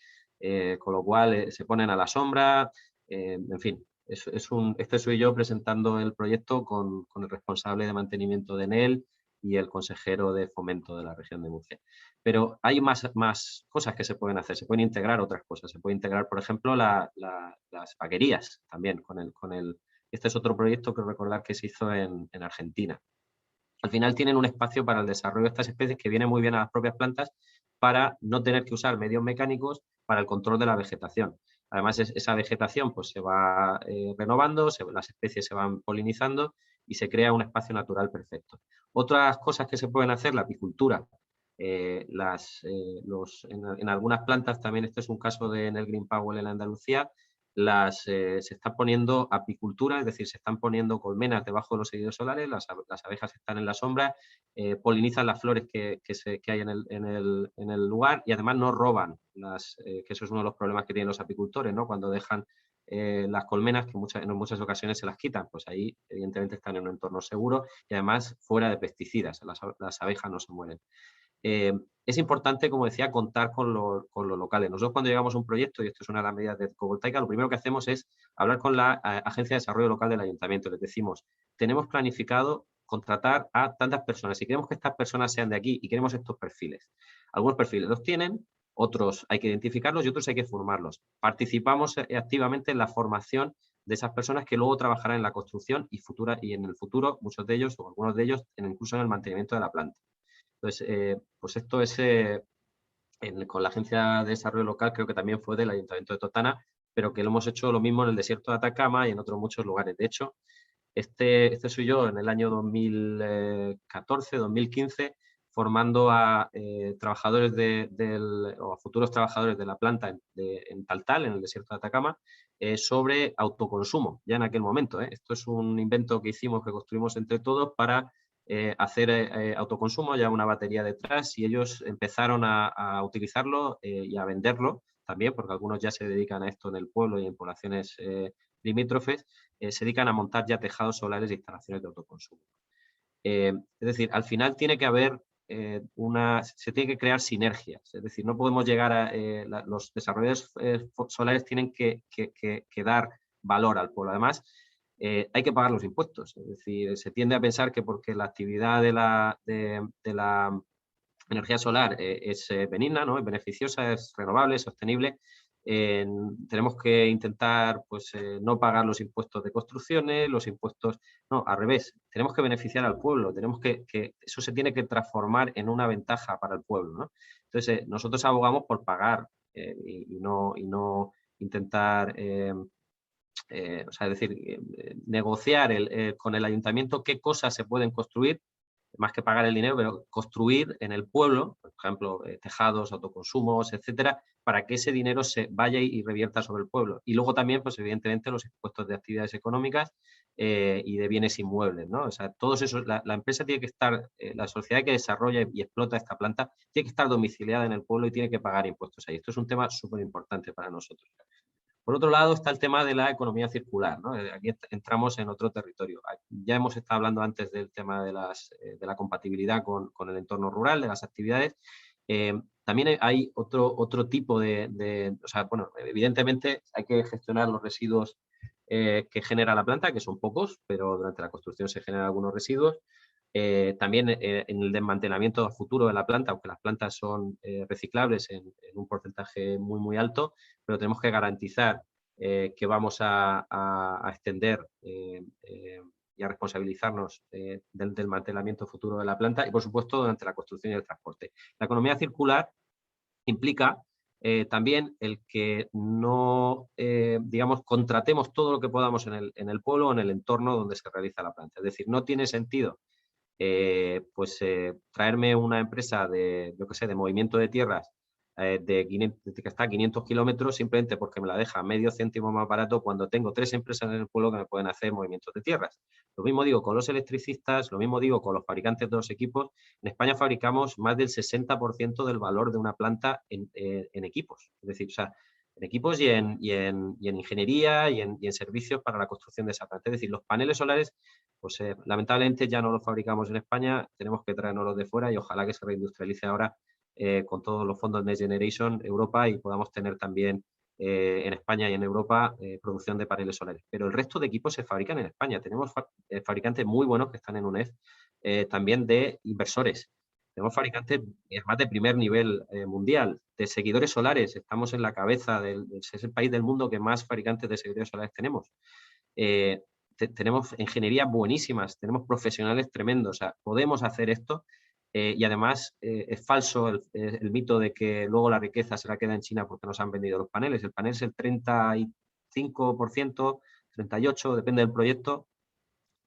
con lo cual se ponen a la sombra, en fin. Este soy yo presentando el proyecto con el responsable de mantenimiento de Enel y el consejero de fomento de la región de Murcia. Pero hay más cosas que se pueden hacer, se pueden integrar otras cosas. Se puede integrar, por ejemplo, las vaquerías también. Este es otro proyecto que recordar que se hizo en Argentina. Al final tienen un espacio para el desarrollo de estas especies que viene muy bien a las propias plantas para no tener que usar medios mecánicos para el control de la vegetación. Además, esa vegetación pues, se va renovando, las especies se van polinizando y se crea un espacio natural perfecto. Otras cosas que se pueden hacer, la apicultura. En algunas plantas, también este es un caso en el Green Power en Andalucía, se está poniendo apicultura, es decir, se están poniendo colmenas debajo de los seguidores solares, las abejas están en la sombra, polinizan las flores que hay en el lugar y además no roban, que eso es uno de los problemas que tienen los apicultores, ¿no? Cuando dejan las colmenas, que en muchas ocasiones se las quitan, pues ahí evidentemente están en un entorno seguro y además fuera de pesticidas, las abejas no se mueren. Es importante, como decía, contar con los locales. Nosotros cuando llegamos a un proyecto, y esto es una de las medidas de ecovoltaica, lo primero que hacemos es hablar con la Agencia de Desarrollo Local del Ayuntamiento. Les decimos, tenemos planificado contratar a tantas personas y queremos que estas personas sean de aquí y queremos estos perfiles. Algunos perfiles los tienen, otros hay que identificarlos y otros hay que formarlos. Participamos activamente en la formación de esas personas que luego trabajarán en la construcción y en el futuro, muchos de ellos o algunos de ellos, incluso en el mantenimiento de la planta. Entonces, pues esto es, con la Agencia de Desarrollo Local, creo que también fue del Ayuntamiento de Totana, pero que lo hemos hecho lo mismo en el desierto de Atacama y en otros muchos lugares. De hecho, este soy yo en el año 2014, 2015, formando a trabajadores o a futuros trabajadores de la planta en Taltal, en el desierto de Atacama, sobre autoconsumo, ya en aquel momento. Esto es un invento que hicimos, que construimos entre todos para hacer autoconsumo, ya una batería detrás, y ellos empezaron a utilizarlo y a venderlo también, porque algunos ya se dedican a esto en el pueblo y en poblaciones limítrofes, se dedican a montar ya tejados solares e instalaciones de autoconsumo. Es decir, al final tiene que haber se tiene que crear sinergias, es decir, no podemos llegar a los desarrolladores solares tienen que dar valor al pueblo. Además, hay que pagar los impuestos, es decir, se tiende a pensar que porque la actividad de la energía solar es benigna, ¿no? Es beneficiosa, es renovable, es sostenible, tenemos que intentar pues, no pagar los impuestos de construcciones, los impuestos, no, al revés, tenemos que beneficiar al pueblo, tenemos que eso se tiene que transformar en una ventaja para el pueblo, ¿no? Entonces, nosotros abogamos por pagar y no intentar o sea, es decir, negociar con el ayuntamiento qué cosas se pueden construir, más que pagar el dinero, pero construir en el pueblo, por ejemplo, tejados, autoconsumos, etcétera, para que ese dinero se vaya y revierta sobre el pueblo. Y luego también, pues evidentemente, los impuestos de actividades económicas y de bienes inmuebles, ¿no? O sea, todos esos, la empresa tiene que estar, la sociedad que desarrolla y explota esta planta, tiene que estar domiciliada en el pueblo y tiene que pagar impuestos ahí. Esto es un tema súper importante para nosotros. Por otro lado está el tema de la economía circular, ¿no? Aquí entramos en otro territorio. Ya hemos estado hablando antes del tema de la compatibilidad con el entorno rural, de las actividades. También hay otro tipo o sea, bueno, evidentemente hay que gestionar los residuos que genera la planta, que son pocos, pero durante la construcción se generan algunos residuos. También en el desmantelamiento futuro de la planta, aunque las plantas son reciclables en un porcentaje muy, muy alto, pero tenemos que garantizar que vamos a extender y a responsabilizarnos del desmantelamiento futuro de la planta y, por supuesto, durante la construcción y el transporte. La economía circular implica también el que no, digamos, contratemos todo lo que podamos en el pueblo o en el entorno donde se realiza la planta. Es decir, no tiene sentido traerme una empresa de, yo qué sé, de movimiento de tierras que está a 500 kilómetros simplemente porque me la deja medio céntimo más barato cuando tengo 3 empresas en el pueblo que me pueden hacer movimientos de tierras. Lo mismo digo con los electricistas, lo mismo digo con los fabricantes de los equipos. En España fabricamos más del 60% del valor de una planta en equipos. Es decir, o sea, en equipos y en ingeniería y en servicios para la construcción de esa planta. Es decir, los paneles solares, pues lamentablemente ya no los fabricamos en España, tenemos que traernos de fuera y ojalá que se reindustrialice ahora con todos los fondos Next Generation Europa y podamos tener también en España y en Europa producción de paneles solares. Pero el resto de equipos se fabrican en España. Tenemos fabricantes muy buenos que están en UNEF, también de inversores. Tenemos fabricantes más de primer nivel mundial, de seguidores solares. Estamos en la cabeza, es el país del mundo que más fabricantes de seguidores solares tenemos. Tenemos ingenierías buenísimas, tenemos profesionales tremendos. O sea, podemos hacer esto y además es falso el mito de que luego la riqueza se la queda en China porque nos han vendido los paneles. El panel es el 35%, 38%, depende del proyecto,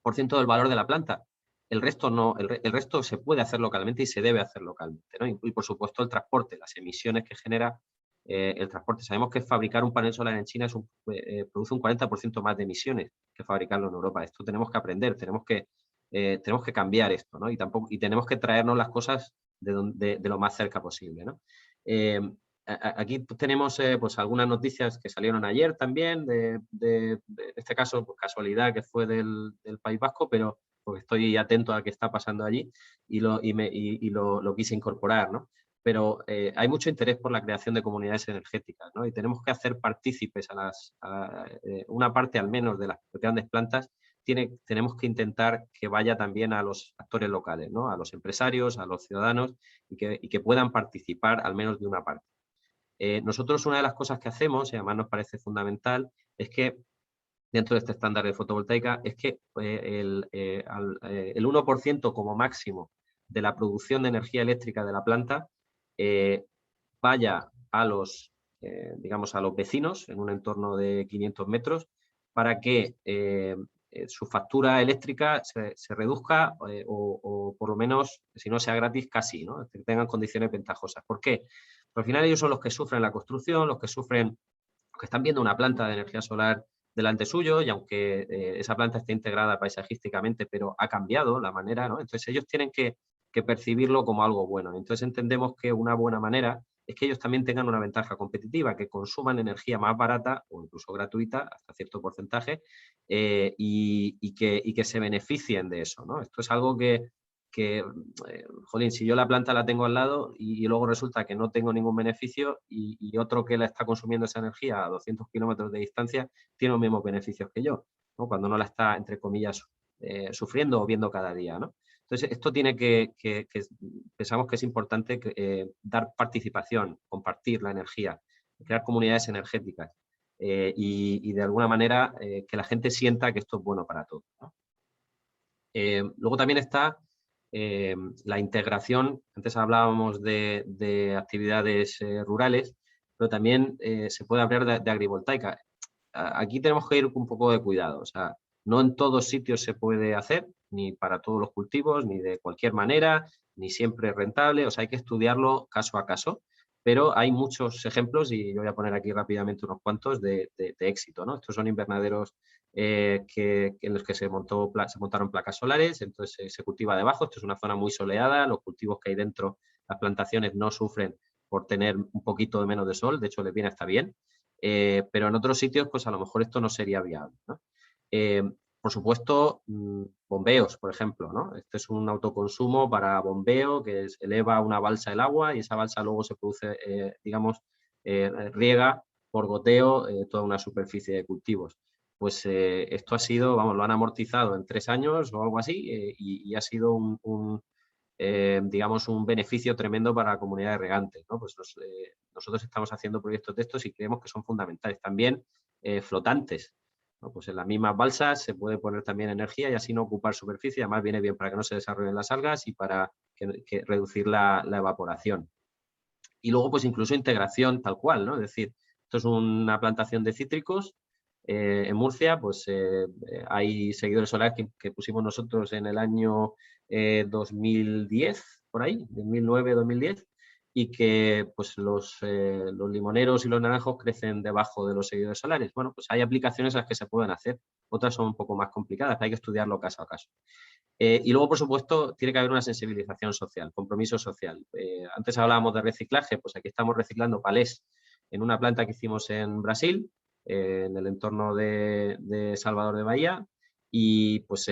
por ciento del valor de la planta. El resto no, el resto se puede hacer localmente y se debe hacer localmente, ¿no? Y por supuesto el transporte, las emisiones que genera el transporte. Sabemos que fabricar un panel solar en China produce un 40% más de emisiones que fabricarlo en Europa. Esto tenemos que aprender, tenemos que cambiar esto, ¿no? Y tenemos que traernos las cosas de lo más cerca posible, ¿no? Aquí tenemos pues algunas noticias que salieron ayer también, en este caso, pues, casualidad que fue del País Vasco, pero porque estoy atento a qué está pasando allí y lo quise incorporar, ¿no? Pero hay mucho interés por la creación de comunidades energéticas, ¿no? Y tenemos que hacer partícipes una parte al menos de las grandes plantas. Tenemos que intentar que vaya también a los actores locales, ¿no? A los empresarios, a los ciudadanos y que puedan participar al menos de una parte. Nosotros una de las cosas que hacemos, y además nos parece fundamental, es que dentro de este estándar de fotovoltaica, es que el 1% como máximo de la producción de energía eléctrica de la planta vaya a digamos, a los vecinos en un entorno de 500 metros para que su factura eléctrica se reduzca o por lo menos, si no sea gratis, casi, ¿no? Que tengan condiciones ventajosas. ¿Por qué? Porque al final ellos son los que sufren la construcción, los que están viendo una planta de energía solar delante suyo y aunque esa planta esté integrada paisajísticamente, pero ha cambiado la manera, ¿no? Entonces ellos tienen que percibirlo como algo bueno. Entonces entendemos que una buena manera es que ellos también tengan una ventaja competitiva, que consuman energía más barata o incluso gratuita hasta cierto porcentaje y que se beneficien de eso, ¿no? Esto es algo jolín, si yo la planta la tengo al lado y luego resulta que no tengo ningún beneficio y otro que la está consumiendo esa energía a 200 kilómetros de distancia tiene los mismos beneficios que yo, ¿no? Cuando no la está, entre comillas, sufriendo o viendo cada día, ¿no? Entonces, esto tiene pensamos que es importante dar participación, compartir la energía, crear comunidades energéticas y de alguna manera que la gente sienta que esto es bueno para todos, ¿no? Luego también está la integración. Antes hablábamos de actividades rurales, pero también se puede hablar de agrivoltaica. Aquí tenemos que ir con un poco de cuidado, o sea, no en todos sitios se puede hacer, ni para todos los cultivos, ni de cualquier manera, ni siempre es rentable, o sea, hay que estudiarlo caso a caso, pero hay muchos ejemplos, y yo voy a poner aquí rápidamente unos cuantos de éxito, ¿no? Estos son invernaderos en los que se montaron placas solares, entonces se cultiva debajo, esto es una zona muy soleada, los cultivos que hay dentro, las plantaciones no sufren por tener un poquito de menos de sol, de hecho les viene hasta bien, pero en otros sitios pues a lo mejor esto no sería viable, ¿no? Por supuesto, bombeos, por ejemplo, ¿no? Este es un autoconsumo para bombeo que eleva una balsa el agua y esa balsa luego se produce, digamos, riega por goteo toda una superficie de cultivos. Pues esto ha sido, vamos, lo han amortizado en 3 años o algo así y ha sido digamos, un beneficio tremendo para la comunidad de regantes, ¿no? Pues nosotros estamos haciendo proyectos de estos y creemos que son fundamentales. También flotantes, ¿no? Pues en las mismas balsas se puede poner también energía y así no ocupar superficie, además viene bien para que no se desarrollen las algas y para reducir la evaporación. Y luego, pues incluso integración tal cual, ¿no? Es decir, esto es una plantación de cítricos. En Murcia, pues hay seguidores solares que pusimos nosotros en el año 2010, por ahí, 2009-2010, y que pues los limoneros y los naranjos crecen debajo de los seguidores solares. Bueno, pues hay aplicaciones a las que se pueden hacer, otras son un poco más complicadas, hay que estudiarlo caso a caso. Y luego, por supuesto, tiene que haber una sensibilización social, compromiso social. Antes hablábamos de reciclaje, pues aquí estamos reciclando palés en una planta que hicimos en Brasil, en el entorno de Salvador de Bahía, y pues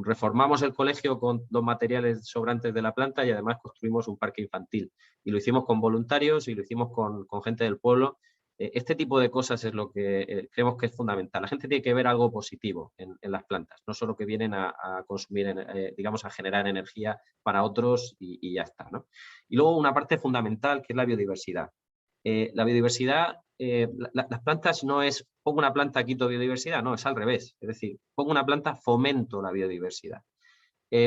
reformamos el colegio con los materiales sobrantes de la planta y además construimos un parque infantil. Y lo hicimos con voluntarios y lo hicimos con gente del pueblo. Este tipo de cosas es lo que creemos que es fundamental. La gente tiene que ver algo positivo en las plantas, no solo que vienen a consumir, digamos, a generar energía para otros y ya está, ¿no? Y luego una parte fundamental que es la biodiversidad. La biodiversidad, las plantas no es pongo una planta, quito biodiversidad, no, es al revés. Es decir, pongo una planta, fomento la biodiversidad.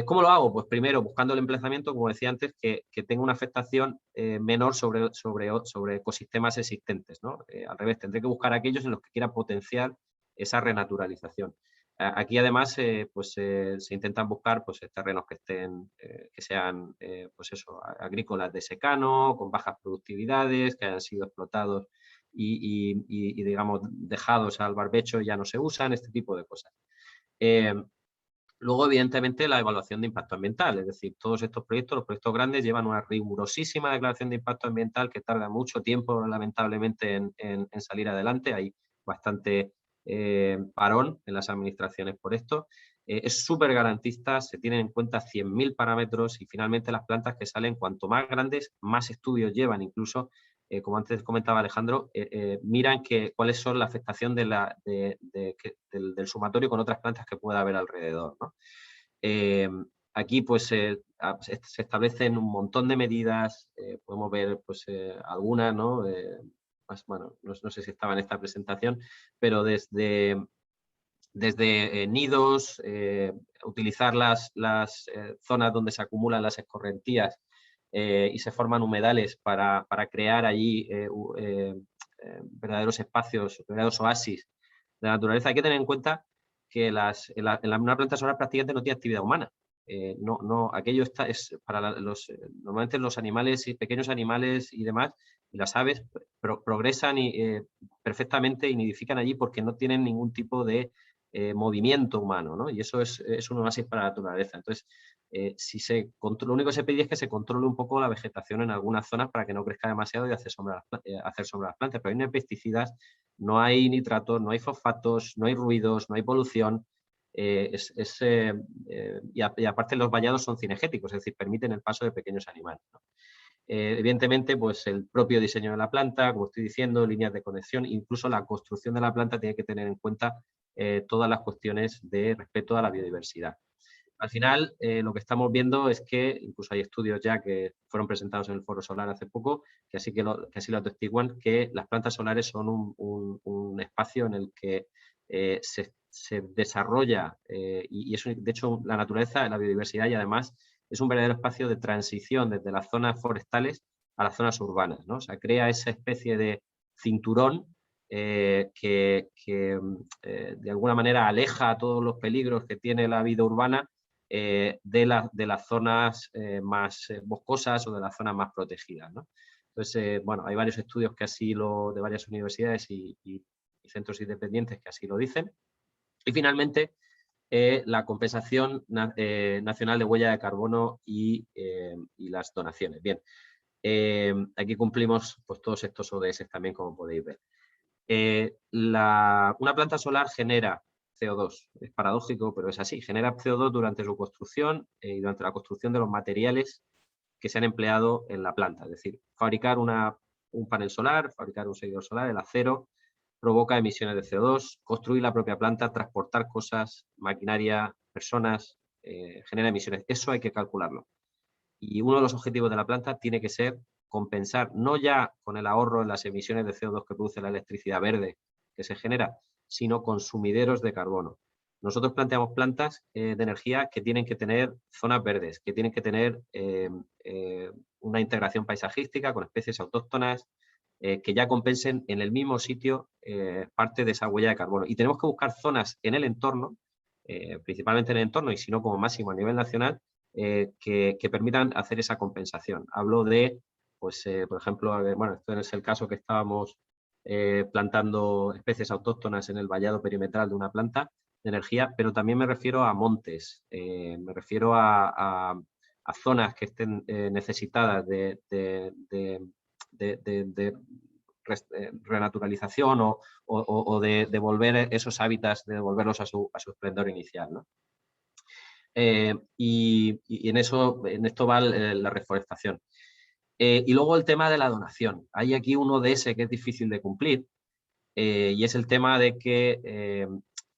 ¿Cómo lo hago? Pues primero buscando el emplazamiento, como decía antes, que tenga una afectación menor sobre ecosistemas existentes, ¿no? Al revés, tendré que buscar aquellos en los que quiera potenciar esa renaturalización. Aquí además pues, se intentan buscar pues, terrenos que sean pues eso, agrícolas de secano, con bajas productividades, que hayan sido explotados y digamos dejados al barbecho, ya no se usan, este tipo de cosas. Luego, evidentemente, la evaluación de impacto ambiental, es decir, todos estos proyectos, los proyectos grandes, llevan una rigurosísima declaración de impacto ambiental que tarda mucho tiempo, lamentablemente, en salir adelante. Hay bastante parón en las administraciones por esto. Es súper garantista, se tienen en cuenta 100.000 parámetros y finalmente las plantas que salen, cuanto más grandes, más estudios llevan, incluso como antes comentaba Alejandro, miran cuáles son la afectación del sumatorio con otras plantas que pueda haber alrededor, ¿no? Aquí pues se establecen un montón de medidas, podemos ver pues algunas, ¿no? Bueno, no sé si estaba en esta presentación, pero desde nidos, utilizar las zonas donde se acumulan las escorrentías y se forman humedales para crear allí verdaderos espacios, verdaderos oasis de la naturaleza. Hay que tener en cuenta que una planta solar prácticamente no tiene actividad humana. Aquello es para normalmente los animales, pequeños animales y demás, y las aves progresan perfectamente y nidifican allí porque no tienen ningún tipo de movimiento humano, ¿no? Y eso es un oasis para la naturaleza. Entonces, lo único que se pide es que se controle un poco la vegetación en algunas zonas para que no crezca demasiado y hacer sombra a las plantas. Pero ahí no hay pesticidas, no hay nitratos, no hay fosfatos, no hay ruidos, no hay polución. Y aparte los vallados son cinegéticos, es decir, permiten el paso de pequeños animales, ¿no? Evidentemente, pues el propio diseño de la planta, como estoy diciendo, líneas de conexión, incluso la construcción de la planta tiene que tener en cuenta todas las cuestiones de respeto a la biodiversidad. Al final, lo que estamos viendo es que, incluso hay estudios ya que fueron presentados en el Foro Solar hace poco, que así lo atestiguan, que las plantas solares son un espacio en el que se desarrolla y es, de hecho, la naturaleza, la biodiversidad y además es un verdadero espacio de transición desde las zonas forestales a las zonas urbanas, ¿no? O sea, crea esa especie de cinturón que de alguna manera aleja a todos los peligros que tiene la vida urbana de las zonas más boscosas o de las zonas más protegidas, ¿no? Entonces, bueno, hay varios estudios que así de varias universidades y centros independientes que así lo dicen. Y finalmente, la compensación nacional de huella de carbono y las donaciones. Bien, aquí cumplimos pues, todos estos ODS también, como podéis ver. Una planta solar genera CO2, es paradójico, pero es así, genera CO2 durante su construcción y durante la construcción de los materiales que se han empleado en la planta. Es decir, fabricar un panel solar, fabricar un seguidor solar, el acero, provoca emisiones de CO2, construir la propia planta, transportar cosas, maquinaria, personas, genera emisiones. Eso hay que calcularlo. Y uno de los objetivos de la planta tiene que ser compensar, no ya con el ahorro en las emisiones de CO2 que produce la electricidad verde que se genera, sino con sumideros de carbono. Nosotros planteamos plantas de energía que tienen que tener zonas verdes, que tienen que tener una integración paisajística con especies autóctonas, que ya compensen en el mismo sitio parte de esa huella de carbono. Y tenemos que buscar zonas en el entorno, principalmente en el entorno y si no como máximo a nivel nacional, que permitan hacer esa compensación. Hablo de, pues, por ejemplo, bueno, esto es el caso que estábamos plantando especies autóctonas en el vallado perimetral de una planta de energía, pero también me refiero a montes, me refiero a zonas que estén necesitadas de renaturalización o de devolver esos hábitats, de devolverlos a su esplendor inicial, ¿no? Y en esto va la reforestación. Y luego el tema de la donación. Hay aquí un ODS que es difícil de cumplir y es el tema de que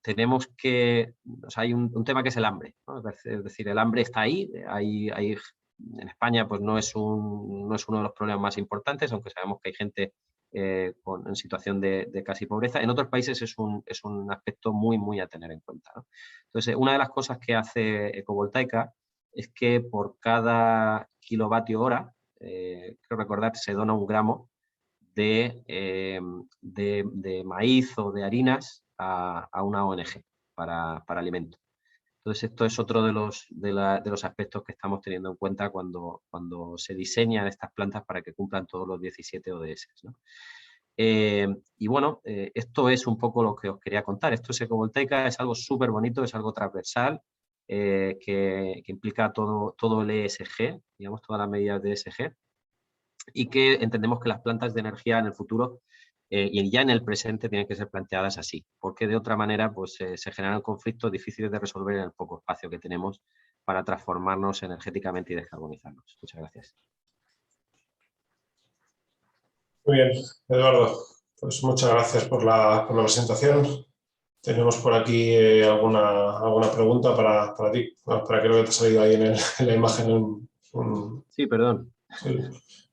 tenemos que... O sea, hay un tema que es el hambre, ¿no? Es decir, el hambre está ahí. En España pues no es uno de los problemas más importantes, aunque sabemos que hay gente en situación de casi pobreza. En otros países es un aspecto muy, muy a tener en cuenta, ¿no? Entonces, una de las cosas que hace Ecovoltaica es que por cada kilovatio hora, creo recordar, se dona 1 gramo de maíz o de harinas a una ONG para alimento. Entonces, esto es otro de los aspectos que estamos teniendo en cuenta cuando se diseñan estas plantas para que cumplan todos los 17 ODS, ¿no? Y bueno, esto es un poco lo que os quería contar. Esto es Ecovoltaica, es algo súper bonito, es algo transversal, que implica todo el ESG, digamos, todas las medidas de ESG, y que entendemos que las plantas de energía en el futuro y ya en el presente tienen que ser planteadas así, porque de otra manera pues, se generan conflictos difíciles de resolver en el poco espacio que tenemos para transformarnos energéticamente y descarbonizarnos. Muchas gracias. Muy bien, Eduardo. Pues muchas gracias por la presentación. Tenemos por aquí alguna pregunta para ti. Para que no te ha salido ahí en la imagen. Sí, perdón. Sí.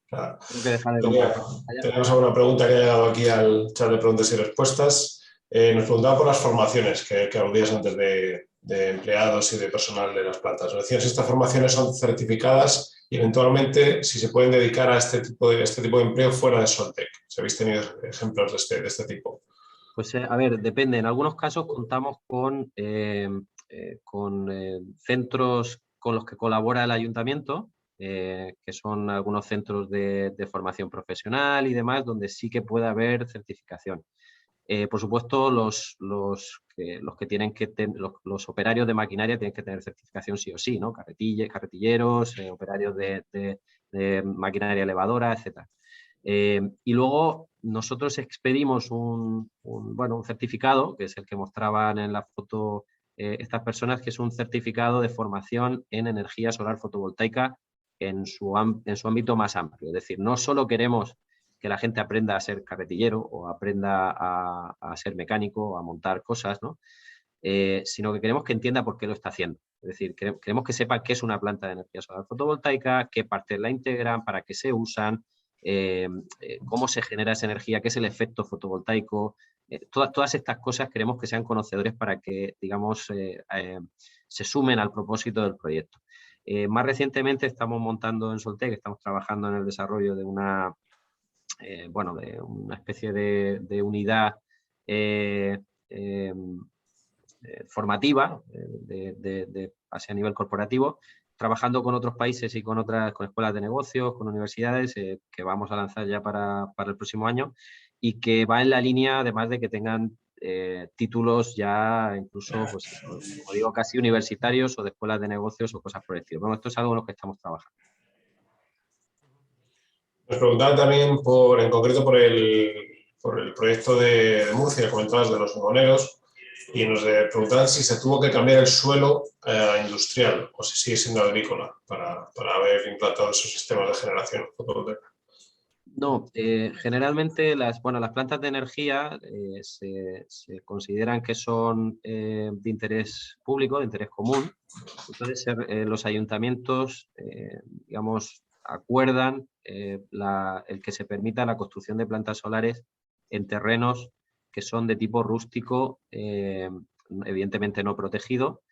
Claro. Tengo que dejar de compartir. Tenemos alguna pregunta que ha llegado aquí al chat de preguntas y respuestas. Nos preguntaba por las formaciones que aludías antes de empleados y de personal de las plantas. Nos decían si estas formaciones son certificadas y eventualmente si se pueden dedicar a este tipo de empleo fuera de Soltec. Si habéis tenido ejemplos de este tipo. Pues a ver, depende. En algunos casos contamos con centros con los que colabora el ayuntamiento, que son algunos centros de formación profesional y demás, donde sí que puede haber certificación. Por supuesto, los operarios de maquinaria tienen que tener certificación sí o sí, ¿no? Carretilleros, operarios de maquinaria elevadora, etc. Y luego nosotros expedimos un certificado, que es el que mostraban en la foto estas personas, que es un certificado de formación en energía solar fotovoltaica en su ámbito más amplio. Es decir, no solo queremos que la gente aprenda a ser carretillero o aprenda a ser mecánico o a montar cosas, ¿no? Sino que queremos que entienda por qué lo está haciendo. Es decir, queremos que sepa qué es una planta de energía solar fotovoltaica, qué partes la integran, para qué se usan, cómo se genera esa energía, qué es el efecto fotovoltaico. Todas estas cosas queremos que sean conocedores para que, digamos, se sumen al propósito del proyecto. Más recientemente estamos montando en Soltec, estamos trabajando en el desarrollo de una, de una especie de unidad formativa a nivel corporativo, trabajando con otros países y con escuelas de negocios, con universidades, que vamos a lanzar ya para el próximo año, y que va en la línea, además de que tengan títulos ya incluso, pues, como digo, casi universitarios o de escuelas de negocios o cosas por el estilo. Bueno, esto es algo en lo que estamos trabajando. Nos preguntaban también en concreto por el proyecto de Murcia, comentabas de los limoneros, y nos preguntaban si se tuvo que cambiar el suelo industrial o si sigue siendo agrícola para haber implantado esos sistemas de generación fotovoltaica. No, generalmente las plantas de energía se consideran que son de interés público, de interés común. Entonces, los ayuntamientos, digamos, acuerdan el que se permita la construcción de plantas solares en terrenos que son de tipo rústico, evidentemente no protegido,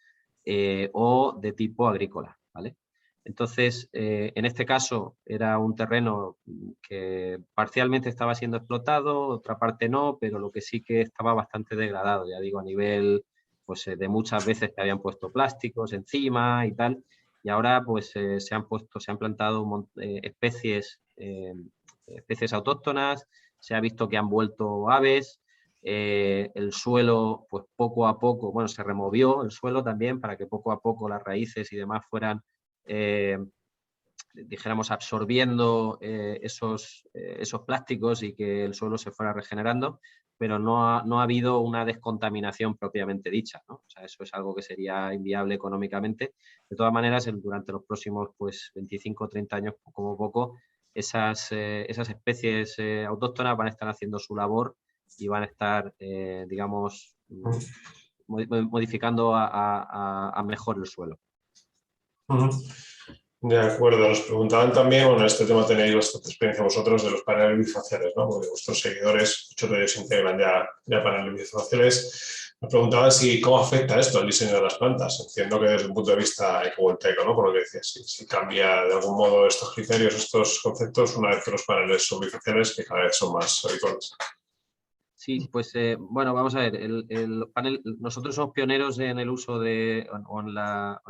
o de tipo agrícola, ¿vale? Entonces, en este caso era un terreno que parcialmente estaba siendo explotado, otra parte no, pero lo que sí que estaba bastante degradado, ya digo, a nivel pues, de muchas veces que habían puesto plásticos encima y tal, y ahora pues se han plantado especies autóctonas, se ha visto que han vuelto aves, el suelo pues poco a poco, bueno, se removió el suelo también para que poco a poco las raíces y demás fueran dijéramos, absorbiendo esos plásticos y que el suelo se fuera regenerando, pero no ha habido una descontaminación propiamente dicha, ¿no? O sea, eso es algo que sería inviable económicamente. De todas maneras, durante los próximos 25 o 30 años, como poco, esas especies autóctonas van a estar haciendo su labor y van a estar, digamos, modificando a mejor el suelo. De acuerdo, nos preguntaban también, bueno, en este tema tenéis bastante experiencia vosotros de los paneles bifaciales, ¿no? Porque vuestros seguidores, muchos de ellos integran ya paneles bifaciales. Nos preguntaban cómo afecta esto al diseño de las plantas. Entiendo que desde un punto de vista ecovoltaico, ¿no? Por lo que decías, si cambia de algún modo estos criterios, estos conceptos, una vez que los paneles son bifaciales, que cada vez son más habituales. Sí, pues bueno, vamos a ver, el panel, nosotros somos pioneros en el uso en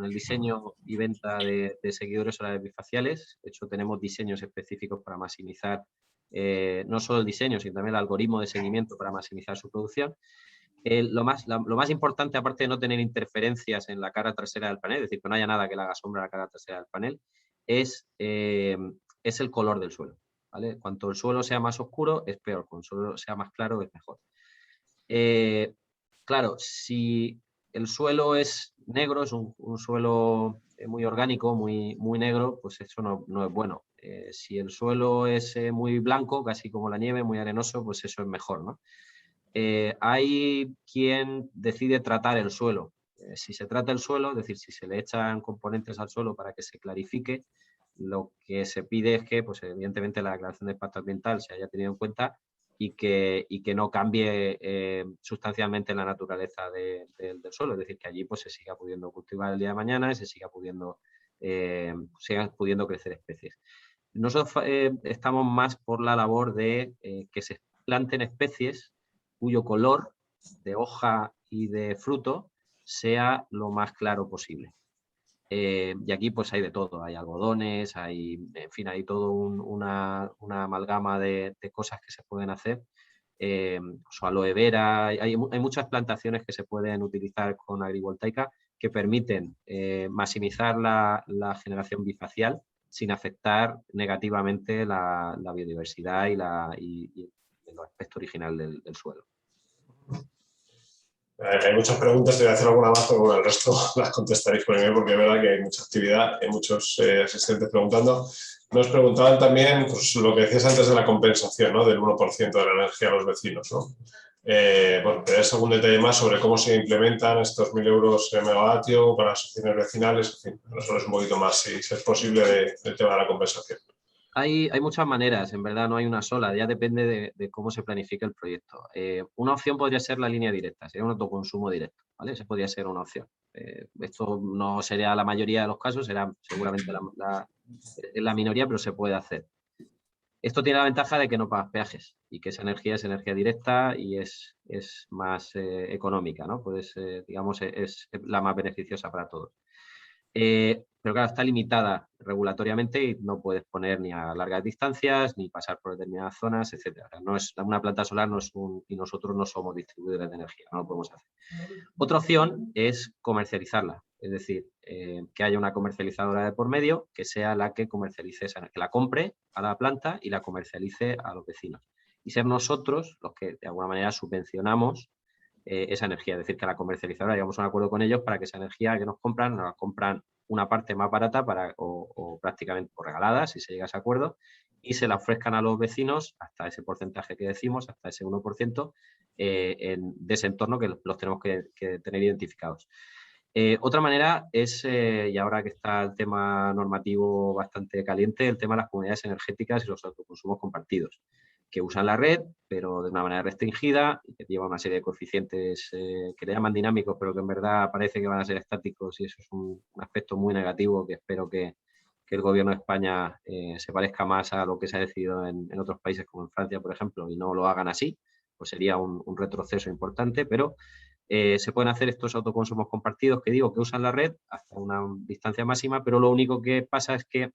el diseño y venta de seguidores solares bifaciales. De hecho, tenemos diseños específicos para maximizar no solo el diseño, sino también el algoritmo de seguimiento para maximizar su producción. Lo más importante, aparte de no tener interferencias en la cara trasera del panel, es decir, que no haya nada que le haga sombra a la cara trasera del panel, es el color del suelo. ¿Vale? Cuanto el suelo sea más oscuro, es peor. Cuanto el suelo sea más claro, es mejor. Claro, si el suelo es negro, es un suelo muy orgánico, muy negro, pues eso no es bueno. Si el suelo es muy blanco, casi como la nieve, muy arenoso, pues eso es mejor, ¿no? Hay quien decide tratar el suelo. Si se trata el suelo, es decir, si se le echan componentes al suelo para que se clarifique, lo que se pide es que, pues, evidentemente, la declaración de impacto ambiental se haya tenido en cuenta y que no cambie sustancialmente la naturaleza del suelo, es decir, que allí pues, se siga pudiendo cultivar el día de mañana y se sigan pudiendo crecer especies. Nosotros estamos más por la labor de que se planten especies cuyo color de hoja y de fruto sea lo más claro posible. Y aquí pues hay de todo, hay algodones, en fin, hay todo una amalgama de cosas que se pueden hacer. Aloe vera, hay muchas plantaciones que se pueden utilizar con agrivoltaica que permiten maximizar la generación bifacial sin afectar negativamente la biodiversidad y el aspecto original del suelo. Hay muchas preguntas, te voy a hacer alguna más, pero bueno, el resto las contestaréis por email porque es verdad que hay mucha actividad, hay muchos asistentes preguntando. Nos preguntaban también pues, lo que decías antes de la compensación, ¿no? Del 1% de la energía a los vecinos, ¿no? Bueno, ¿tenés algún detalle más sobre cómo se implementan estos 1.000 euros megavatio para asociaciones vecinales? En fin, nos hables un poquito más, si es posible, del tema de la compensación. Hay muchas maneras, en verdad no hay una sola, ya depende de cómo se planifique el proyecto. Una opción podría ser la línea directa, sería un autoconsumo directo, ¿vale? Esa podría ser una opción. Esto no sería la mayoría de los casos, será seguramente la minoría, pero se puede hacer. Esto tiene la ventaja de que no pagas peajes y que esa energía es energía directa y es más económica, ¿no? Pues, digamos, es la más beneficiosa para todos. Pero claro, está limitada regulatoriamente y no puedes poner ni a largas distancias, ni pasar por determinadas zonas, etc. No es, una planta solar no es y nosotros no somos distribuidores de energía, no lo podemos hacer. Otra opción es comercializarla, es decir, que haya una comercializadora de por medio que sea la que comercialice que la compre a la planta y la comercialice a los vecinos. Y ser nosotros los que de alguna manera subvencionamos esa energía, es decir, que a la comercializadora llegamos a un acuerdo con ellos para que esa energía que nos la compran una parte más barata o prácticamente regalada, si se llega a ese acuerdo, y se la ofrezcan a los vecinos hasta ese porcentaje que decimos, hasta ese 1%, de ese entorno que los tenemos que tener identificados. Otra manera es, y ahora que está el tema normativo bastante caliente, el tema de las comunidades energéticas y los autoconsumos compartidos, que usan la red, pero de una manera restringida, y que lleva una serie de coeficientes que le llaman dinámicos, pero que en verdad parece que van a ser estáticos, y eso es un aspecto muy negativo que espero que el Gobierno de España se parezca más a lo que se ha decidido en otros países, como en Francia, por ejemplo, y no lo hagan así, pues sería un retroceso importante, pero se pueden hacer estos autoconsumos compartidos que digo que usan la red hasta una distancia máxima, pero lo único que pasa es que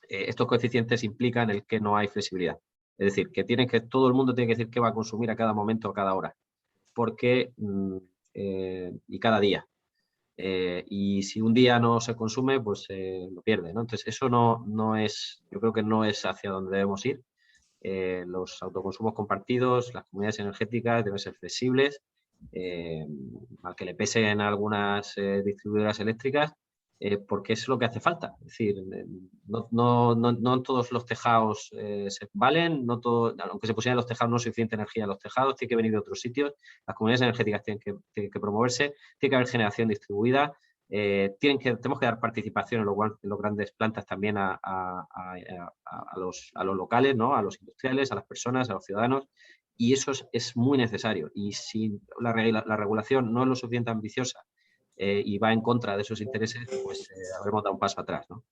estos coeficientes implican el que no hay flexibilidad. Es decir, que todo el mundo tiene que decir qué va a consumir a cada momento, a cada hora, porque y cada día. Y si un día no se consume, pues lo pierde, ¿no? Entonces, eso no es, yo creo que no es hacia donde debemos ir. Los autoconsumos compartidos, las comunidades energéticas deben ser flexibles, al que le pesen algunas distribuidoras eléctricas, porque es lo que hace falta. Es decir, no todos los tejados se valen, aunque se pusieran los tejados no es suficiente energía en los tejados, tiene que venir de otros sitios, las comunidades energéticas tienen que promoverse, tiene que haber generación distribuida, tenemos que dar participación en los grandes plantas también a los locales, ¿no? A los industriales, a las personas, a los ciudadanos, y eso es muy necesario. Y si la regulación no es lo suficiente ambiciosa y va en contra de esos intereses, pues habremos dado un paso atrás, ¿no?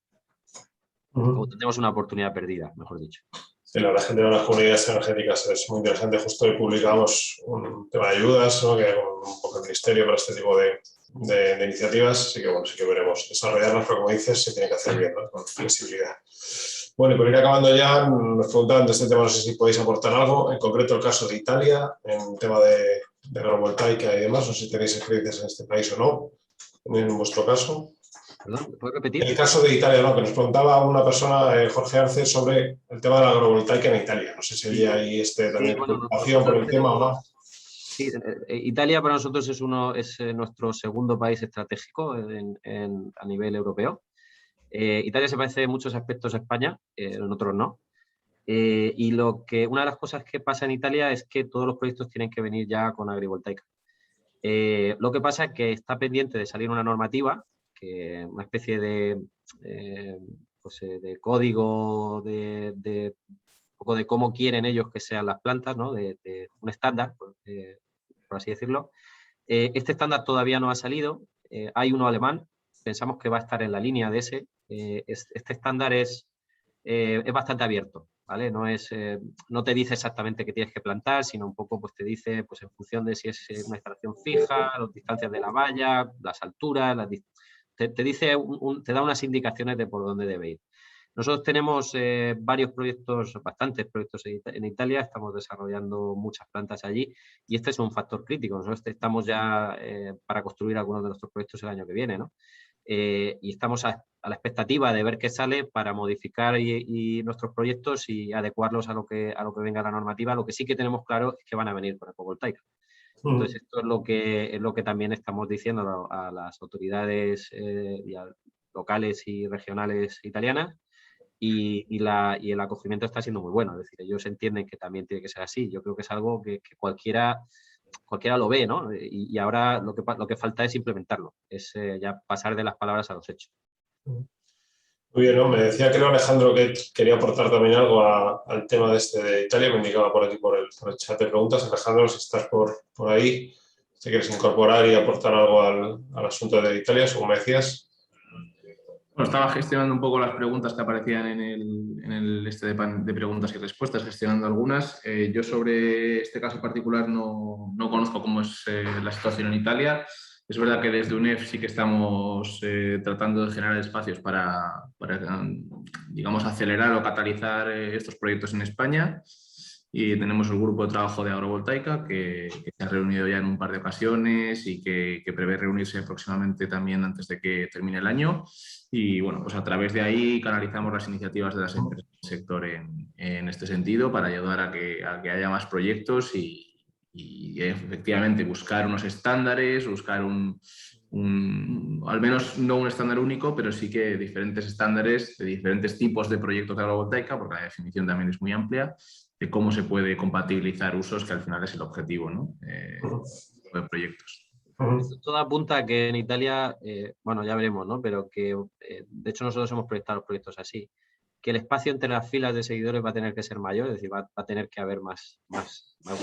O tendremos una oportunidad perdida, mejor dicho. Sí, la verdad es que el tema de las comunidades energéticas es muy interesante. Justo hoy publicamos un tema de ayudas, ¿no? Que hay un poco el ministerio para este tipo de iniciativas, así que bueno, sí que veremos desarrollarlas, pero como dices, se tiene que hacer bien, ¿no? Con flexibilidad. Bueno, y por ir acabando ya, nos preguntaban de este tema, no sé si podéis aportar algo, en concreto el caso de Italia, en tema de agrovoltaica y demás, no sé si tenéis experiencias en este país o no, en vuestro caso. ¿Perdón? ¿Puedes repetir? El caso de Italia, ¿no? Que nos preguntaba una persona, Jorge Arce, sobre el tema de la agrovoltaica en Italia. No sé si había ahí también preocupación por el tema o no. Sí, Italia para nosotros es nuestro segundo país estratégico a nivel europeo. Italia se parece en muchos aspectos a España, en otros no. Y una de las cosas que pasa en Italia es que todos los proyectos tienen que venir ya con agrivoltaica. Lo que pasa es que está pendiente de salir una normativa, una especie de código de poco de cómo quieren ellos que sean las plantas, ¿no? de un estándar, por así decirlo. Este estándar todavía no ha salido. Hay uno alemán, pensamos que va a estar en la línea de ese. Este estándar es bastante abierto, ¿vale? No te dice exactamente qué tienes que plantar, sino un poco pues, te dice pues, en función de si es una instalación fija, las distancias de la valla, las alturas, te dice te da unas indicaciones de por dónde debe ir. Nosotros tenemos bastantes proyectos en Italia, estamos desarrollando muchas plantas allí y este es un factor crítico. Nosotros estamos ya para construir algunos de nuestros proyectos el año que viene, ¿no? Y estamos a la expectativa de ver qué sale para modificar nuestros proyectos y adecuarlos a lo que venga la normativa. Lo que sí que tenemos claro es que van a venir con ecovoltaica. Entonces, esto es lo que también estamos diciendo a las autoridades locales y regionales italianas. Y el acogimiento está siendo muy bueno, es decir, ellos entienden que también tiene que ser así. Yo creo que es algo que cualquiera lo ve, ¿no? Y ahora lo que falta es implementarlo, es ya pasar de las palabras a los hechos. Muy bien, ¿no? Me decía, creo, Alejandro, que quería aportar también algo al tema de Italia. Me indicaba por aquí por el chat de preguntas. Alejandro, si estás por ahí, si quieres incorporar y aportar algo al asunto de Italia, según me decías. Bueno, estaba gestionando un poco las preguntas que aparecían en el de preguntas y respuestas, gestionando algunas. Yo sobre este caso particular no conozco cómo es la situación en Italia. Es verdad que desde UNEF sí que estamos tratando de generar espacios para, digamos, acelerar o catalizar estos proyectos en España. Y tenemos el grupo de trabajo de agrovoltaica que se ha reunido ya en un par de ocasiones y que prevé reunirse próximamente también antes de que termine el año. Y bueno, pues a través de ahí canalizamos las iniciativas de las empresas del sector en este sentido para ayudar a que haya más proyectos y efectivamente buscar unos estándares, buscar al menos no un estándar único, pero sí que diferentes estándares de diferentes tipos de proyectos de agrovoltaica, porque la definición también es muy amplia, de cómo se puede compatibilizar usos, que al final es el objetivo, ¿no? De proyectos. Todo apunta a que en Italia, bueno, ya veremos, ¿no? Pero que, de hecho, nosotros hemos proyectado los proyectos así, que el espacio entre las filas de seguidores va a tener que ser mayor, es decir, va a tener que haber más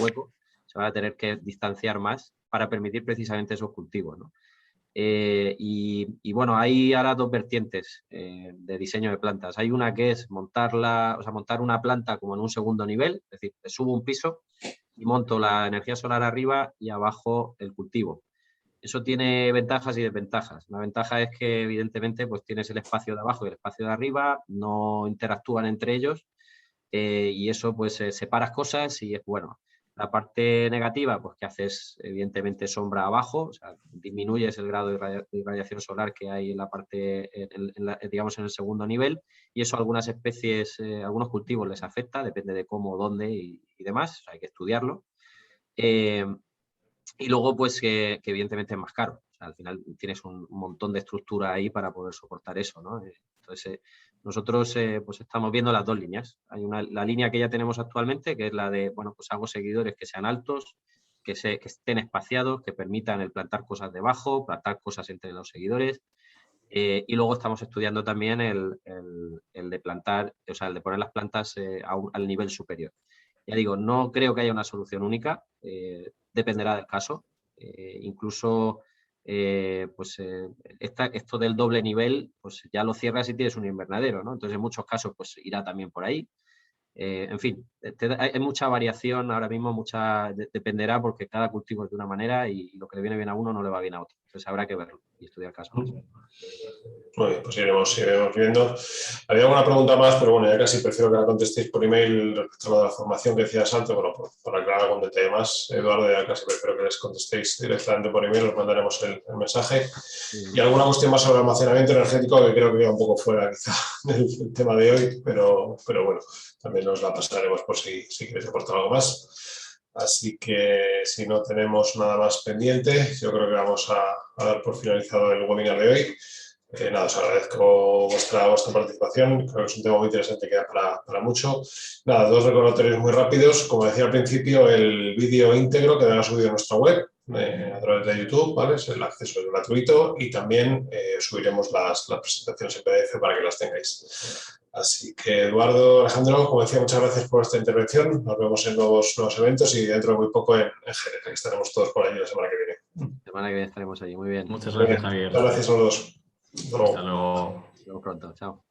hueco, se va a tener que distanciar más para permitir precisamente esos cultivos, ¿no? Y bueno, hay ahora dos vertientes de diseño de plantas. Hay una que es montar una planta como en un segundo nivel, es decir, subo un piso y monto la energía solar arriba y abajo el cultivo. Eso tiene ventajas y desventajas. La ventaja es que, evidentemente, pues tienes el espacio de abajo y el espacio de arriba, no interactúan entre ellos y eso, pues, separas cosas y es bueno. La parte negativa, pues que haces, evidentemente, sombra abajo, o sea, disminuyes el grado de irradiación solar que hay en la parte, digamos, en el segundo nivel y eso a algunas especies, algunos cultivos les afecta, depende de cómo, dónde y demás, o sea, hay que estudiarlo. Y luego, pues, que evidentemente es más caro. O sea, al final tienes un montón de estructura ahí para poder soportar eso, ¿no? Entonces, nosotros pues estamos viendo las dos líneas. Hay la línea que ya tenemos actualmente, que es la de, bueno, pues hago seguidores que sean altos, que estén espaciados, que permitan el plantar cosas debajo, plantar cosas entre los seguidores. Y luego estamos estudiando también el de plantar, o sea, el de poner las plantas al nivel superior. Ya digo, no creo que haya una solución única, dependerá del caso. Incluso, esto del doble nivel, pues ya lo cierras y tienes un invernadero, ¿no? Entonces, en muchos casos, pues irá también por ahí. En fin, hay mucha variación ahora mismo, dependerá porque cada cultivo es de una manera y lo que le viene bien a uno no le va bien a otro. Entonces, habrá que verlo y estudiar casos. Muy bien, pues iremos viendo. Había alguna pregunta más, pero bueno, ya casi prefiero que la contestéis por email respecto a lo de la formación que decía Santo, bueno, por aclarar algún detalle más. Eduardo, ya casi prefiero que les contestéis directamente por email, os mandaremos el mensaje. Y alguna cuestión más sobre almacenamiento energético, que creo que queda un poco fuera quizá del tema de hoy, pero bueno, también nos la pasaremos por si queréis aportar algo más. Así que si no tenemos nada más pendiente, yo creo que vamos a dar por finalizado el webinar de hoy. Nada, os agradezco vuestra participación, creo que es un tema muy interesante que da para mucho. Nada, dos recordatorios muy rápidos. Como decía al principio, el vídeo íntegro quedará subido en nuestra web a través de YouTube, ¿vale? El acceso es gratuito y también subiremos las presentaciones en PDF para que las tengáis. Así que, Eduardo, Alejandro, como decía, muchas gracias por esta intervención. Nos vemos en nuevos eventos y dentro de muy poco en Jerez, que estaremos todos por allí la semana que viene. La semana que viene estaremos allí, muy bien. Muchas gracias, Javier. Muchas gracias a los dos. Hasta luego. Hasta luego pronto, chao.